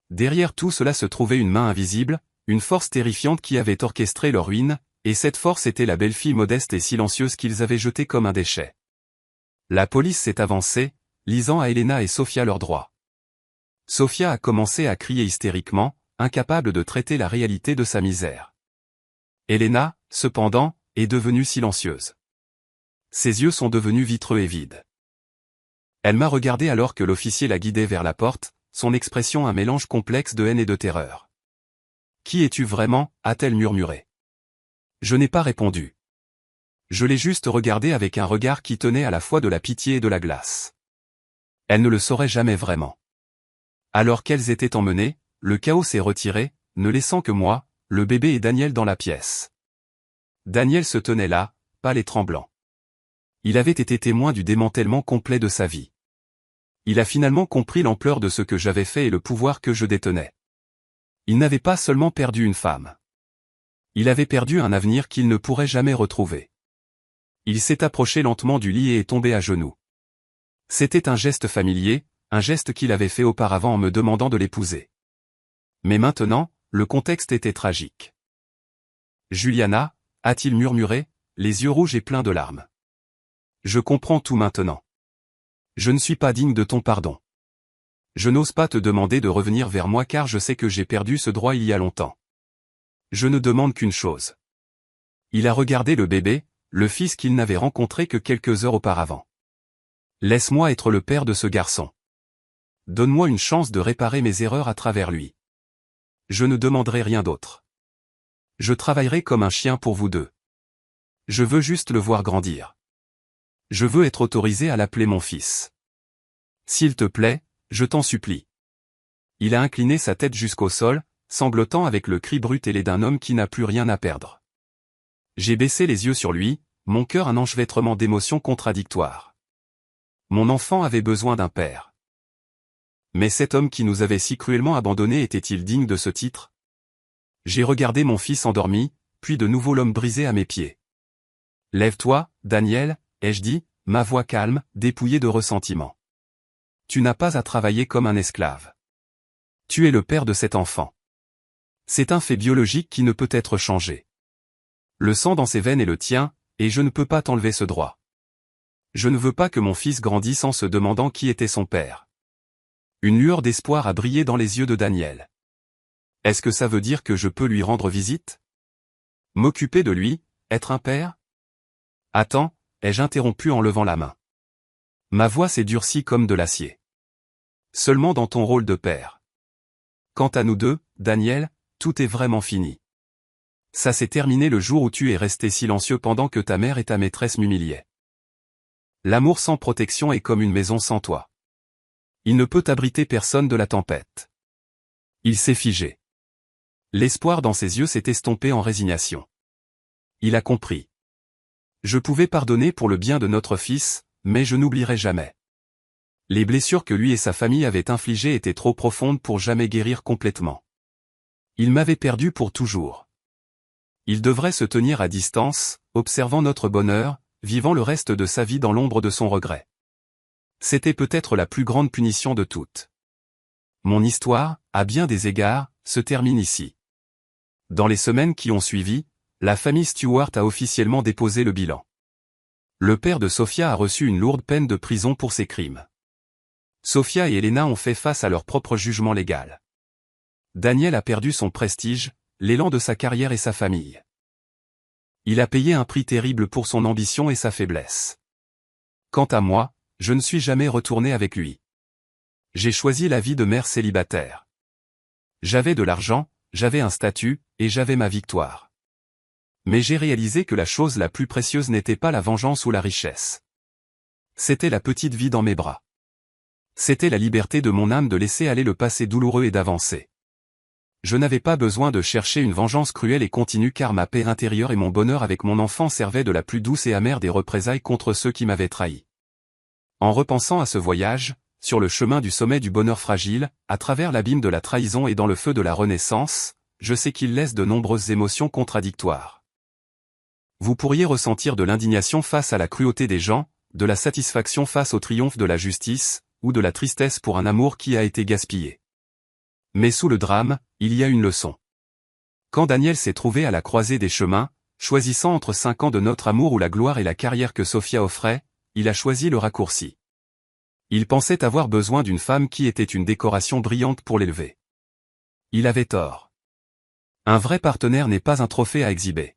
Derrière tout cela se trouvait une main invisible, une force terrifiante qui avait orchestré leur ruine, et cette force était la belle-fille modeste et silencieuse qu'ils avaient jetée comme un déchet. La police s'est avancée, lisant à Elena et Sophia leurs droits. Sophia a commencé à crier hystériquement, incapable de traiter la réalité de sa misère. Elena, cependant, est devenue silencieuse. Ses yeux sont devenus vitreux et vides. Elle m'a regardé alors que l'officier la guidait vers la porte, son expression un mélange complexe de haine et de terreur. « Qui es-tu vraiment » a-t-elle murmuré. Je n'ai pas répondu. Je l'ai juste regardée avec un regard qui tenait à la fois de la pitié et de la glace. Elle ne le saurait jamais vraiment. Alors qu'elles étaient emmenées, le chaos s'est retiré, ne laissant que moi, le bébé et Daniel dans la pièce. Daniel se tenait là, pâle et tremblant. Il avait été témoin du démantèlement complet de sa vie. Il a finalement compris l'ampleur de ce que j'avais fait et le pouvoir que je détenais. Il n'avait pas seulement perdu une femme. Il avait perdu un avenir qu'il ne pourrait jamais retrouver. Il s'est approché lentement du lit et est tombé à genoux. C'était un geste familier, un geste qu'il avait fait auparavant en me demandant de l'épouser. Mais maintenant, le contexte était tragique. « Juliana » a-t-il murmuré, les yeux rouges et pleins de larmes. « Je comprends tout maintenant. Je ne suis pas digne de ton pardon. Je n'ose pas te demander de revenir vers moi car je sais que j'ai perdu ce droit il y a longtemps. Je ne demande qu'une chose. » Il a regardé le bébé, le fils qu'il n'avait rencontré que quelques heures auparavant. « Laisse-moi être le père de ce garçon. Donne-moi une chance de réparer mes erreurs à travers lui. Je ne demanderai rien d'autre. Je travaillerai comme un chien pour vous deux. Je veux juste le voir grandir. Je veux être autorisé à l'appeler mon fils. S'il te plaît, je t'en supplie. » Il a incliné sa tête jusqu'au sol, sanglotant avec le cri brut ailé d'un homme qui n'a plus rien à perdre. J'ai baissé les yeux sur lui, mon cœur un enchevêtrement d'émotions contradictoires. Mon enfant avait besoin d'un père. Mais cet homme qui nous avait si cruellement abandonnés était-il digne de ce titre? J'ai regardé mon fils endormi, puis de nouveau l'homme brisé à mes pieds. « Lève-toi, Daniel » ai-je dit, ma voix calme, dépouillée de ressentiment. « Tu n'as pas à travailler comme un esclave. Tu es le père de cet enfant. C'est un fait biologique qui ne peut être changé. Le sang dans ses veines est le tien, et je ne peux pas t'enlever ce droit. Je ne veux pas que mon fils grandisse en se demandant qui était son père. » Une lueur d'espoir a brillé dans les yeux de Daniel. « Est-ce que ça veut dire que je peux lui rendre visite? M'occuper de lui, être un père? » « Attends » ai-je interrompu en levant la main. Ma voix s'est durcie comme de l'acier. « Seulement dans ton rôle de père. Quant à nous deux, Daniel, tout est vraiment fini. Ça s'est terminé le jour où tu es resté silencieux pendant que ta mère et ta maîtresse m'humiliaient. L'amour sans protection est comme une maison sans toit. Il ne peut abriter personne de la tempête. » Il s'est figé. L'espoir dans ses yeux s'est estompé en résignation. Il a compris. Je pouvais pardonner pour le bien de notre fils, mais je n'oublierai jamais. Les blessures que lui et sa famille avaient infligées étaient trop profondes pour jamais guérir complètement. Il m'avait perdu pour toujours. Il devrait se tenir à distance, observant notre bonheur, vivant le reste de sa vie dans l'ombre de son regret. C'était peut-être la plus grande punition de toutes. Mon histoire, à bien des égards, se termine ici. Dans les semaines qui ont suivi, la famille Stewart a officiellement déposé le bilan. Le père de Sophia a reçu une lourde peine de prison pour ses crimes. Sophia et Elena ont fait face à leur propre jugement légal. Daniel a perdu son prestige, l'élan de sa carrière et sa famille. Il a payé un prix terrible pour son ambition et sa faiblesse. Quant à moi, je ne suis jamais retourné avec lui. J'ai choisi la vie de mère célibataire. J'avais de l'argent, j'avais un statut, et j'avais ma victoire. Mais j'ai réalisé que la chose la plus précieuse n'était pas la vengeance ou la richesse. C'était la petite vie dans mes bras. C'était la liberté de mon âme de laisser aller le passé douloureux et d'avancer. Je n'avais pas besoin de chercher une vengeance cruelle et continue car ma paix intérieure et mon bonheur avec mon enfant servaient de la plus douce et amère des représailles contre ceux qui m'avaient trahi. En repensant à ce voyage, sur le chemin du sommet du bonheur fragile, à travers l'abîme de la trahison et dans le feu de la renaissance, je sais qu'il laisse de nombreuses émotions contradictoires. Vous pourriez ressentir de l'indignation face à la cruauté des gens, de la satisfaction face au triomphe de la justice, ou de la tristesse pour un amour qui a été gaspillé. Mais sous le drame, il y a une leçon. Quand Daniel s'est trouvé à la croisée des chemins, choisissant entre 5 ans de notre amour ou la gloire et la carrière que Sophia offrait, il a choisi le raccourci. Il pensait avoir besoin d'une femme qui était une décoration brillante pour l'élever. Il avait tort. Un vrai partenaire n'est pas un trophée à exhiber.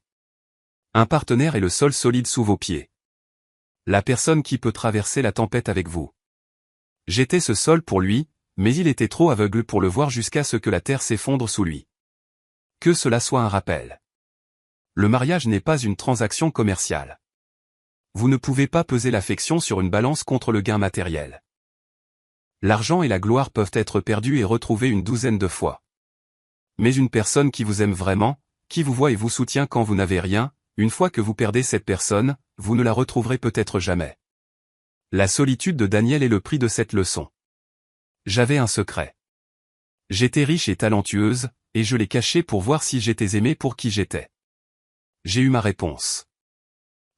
Un partenaire est le sol solide sous vos pieds. La personne qui peut traverser la tempête avec vous. J'étais ce sol pour lui, mais il était trop aveugle pour le voir jusqu'à ce que la terre s'effondre sous lui. Que cela soit un rappel. Le mariage n'est pas une transaction commerciale. Vous ne pouvez pas peser l'affection sur une balance contre le gain matériel. L'argent et la gloire peuvent être perdus et retrouvés une douzaine de fois. Mais une personne qui vous aime vraiment, qui vous voit et vous soutient quand vous n'avez rien, une fois que vous perdez cette personne, vous ne la retrouverez peut-être jamais. La solitude de Danielle est le prix de cette leçon. J'avais un secret. J'étais riche et talentueuse, et je l'ai caché pour voir si j'étais aimée pour qui j'étais. J'ai eu ma réponse.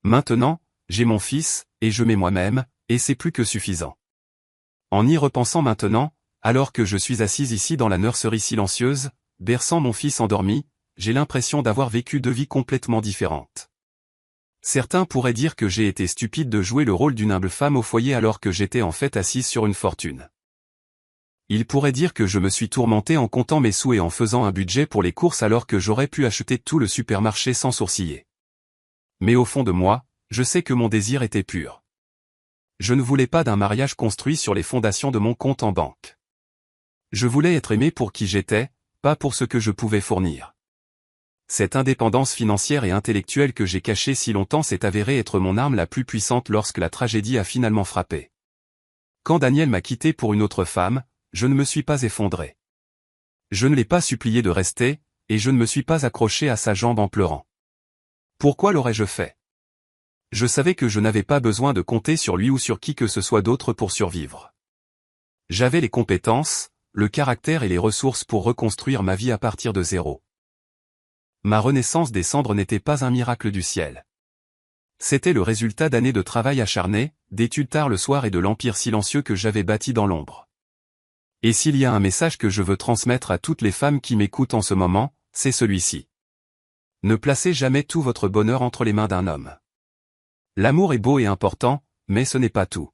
Maintenant, j'ai mon fils, et je m'aime moi-même, et c'est plus que suffisant. En y repensant maintenant, alors que je suis assise ici dans la nurserie silencieuse, berçant mon fils endormi, j'ai l'impression d'avoir vécu 2 vies complètement différentes. Certains pourraient dire que j'ai été stupide de jouer le rôle d'une humble femme au foyer alors que j'étais en fait assise sur une fortune. Ils pourraient dire que je me suis tourmentée en comptant mes sous et en faisant un budget pour les courses alors que j'aurais pu acheter tout le supermarché sans sourciller. Mais au fond de moi, je sais que mon désir était pur. Je ne voulais pas d'un mariage construit sur les fondations de mon compte en banque. Je voulais être aimée pour qui j'étais, pas pour ce que je pouvais fournir. Cette indépendance financière et intellectuelle que j'ai cachée si longtemps s'est avérée être mon arme la plus puissante lorsque la tragédie a finalement frappé. Quand Danielle m'a quitté pour une autre femme, je ne me suis pas effondré. Je ne l'ai pas supplié de rester, et je ne me suis pas accroché à sa jambe en pleurant. Pourquoi l'aurais-je fait? Je savais que je n'avais pas besoin de compter sur lui ou sur qui que ce soit d'autre pour survivre. J'avais les compétences, le caractère et les ressources pour reconstruire ma vie à partir de zéro. Ma renaissance des cendres n'était pas un miracle du ciel. C'était le résultat d'années de travail acharné, d'études tard le soir et de l'empire silencieux que j'avais bâti dans l'ombre. Et s'il y a un message que je veux transmettre à toutes les femmes qui m'écoutent en ce moment, c'est celui-ci. Ne placez jamais tout votre bonheur entre les mains d'un homme. L'amour est beau et important, mais ce n'est pas tout.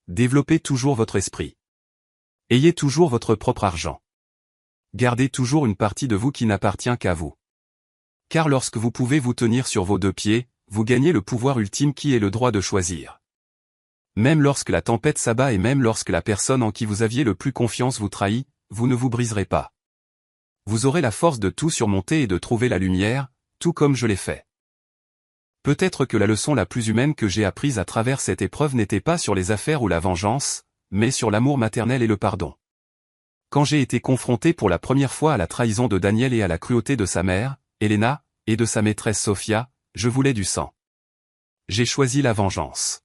Développez toujours votre esprit. Ayez toujours votre propre argent. Gardez toujours une partie de vous qui n'appartient qu'à vous. Car lorsque vous pouvez vous tenir sur vos 2 pieds, vous gagnez le pouvoir ultime qui est le droit de choisir. Même lorsque la tempête s'abat et même lorsque la personne en qui vous aviez le plus confiance vous trahit, vous ne vous briserez pas. Vous aurez la force de tout surmonter et de trouver la lumière, tout comme je l'ai fait. Peut-être que la leçon la plus humaine que j'ai apprise à travers cette épreuve n'était pas sur les affaires ou la vengeance, mais sur l'amour maternel et le pardon. Quand j'ai été confronté pour la première fois à la trahison de Daniel et à la cruauté de sa mère, Elena, et de sa maîtresse Sophia, je voulais du sang. J'ai choisi la vengeance.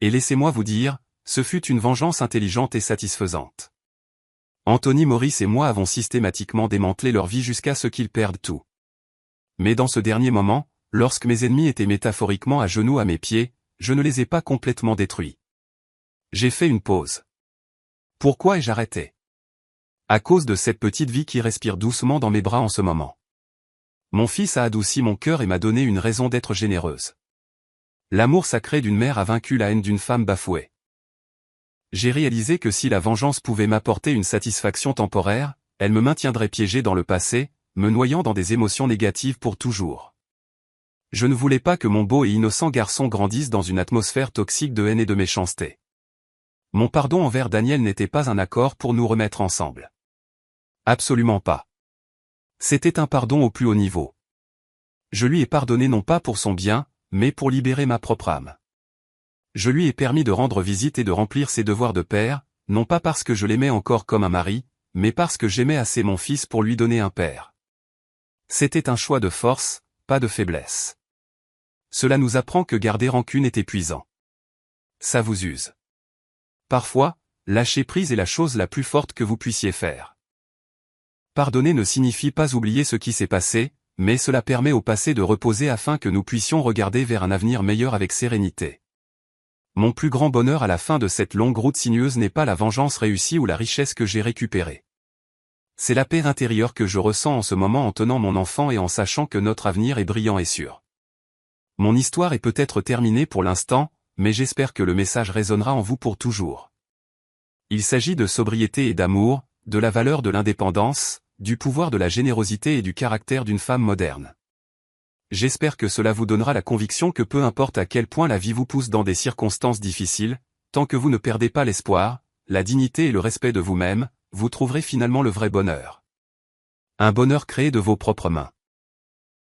Et laissez-moi vous dire, ce fut une vengeance intelligente et satisfaisante. Anthony Maurice et moi avons systématiquement démantelé leur vie jusqu'à ce qu'ils perdent tout. Mais dans ce dernier moment, lorsque mes ennemis étaient métaphoriquement à genoux à mes pieds, je ne les ai pas complètement détruits. J'ai fait une pause. Pourquoi ai-je arrêté? À cause de cette petite vie qui respire doucement dans mes bras en ce moment. Mon fils a adouci mon cœur et m'a donné une raison d'être généreuse. L'amour sacré d'une mère a vaincu la haine d'une femme bafouée. J'ai réalisé que si la vengeance pouvait m'apporter une satisfaction temporaire, elle me maintiendrait piégé dans le passé, me noyant dans des émotions négatives pour toujours. Je ne voulais pas que mon beau et innocent garçon grandisse dans une atmosphère toxique de haine et de méchanceté. Mon pardon envers Daniel n'était pas un accord pour nous remettre ensemble. Absolument pas. C'était un pardon au plus haut niveau. Je lui ai pardonné non pas pour son bien, mais pour libérer ma propre âme. Je lui ai permis de rendre visite et de remplir ses devoirs de père, non pas parce que je l'aimais encore comme un mari, mais parce que j'aimais assez mon fils pour lui donner un père. C'était un choix de force, pas de faiblesse. Cela nous apprend que garder rancune est épuisant. Ça vous use. Parfois, lâcher prise est la chose la plus forte que vous puissiez faire. Pardonner ne signifie pas oublier ce qui s'est passé, mais cela permet au passé de reposer afin que nous puissions regarder vers un avenir meilleur avec sérénité. Mon plus grand bonheur à la fin de cette longue route sinueuse n'est pas la vengeance réussie ou la richesse que j'ai récupérée. C'est la paix intérieure que je ressens en ce moment en tenant mon enfant et en sachant que notre avenir est brillant et sûr. Mon histoire est peut-être terminée pour l'instant, mais j'espère que le message résonnera en vous pour toujours. Il s'agit de sobriété et d'amour, de la valeur de l'indépendance, du pouvoir de la générosité et du caractère d'une femme moderne. J'espère que cela vous donnera la conviction que peu importe à quel point la vie vous pousse dans des circonstances difficiles, tant que vous ne perdez pas l'espoir, la dignité et le respect de vous-même, vous trouverez finalement le vrai bonheur. Un bonheur créé de vos propres mains.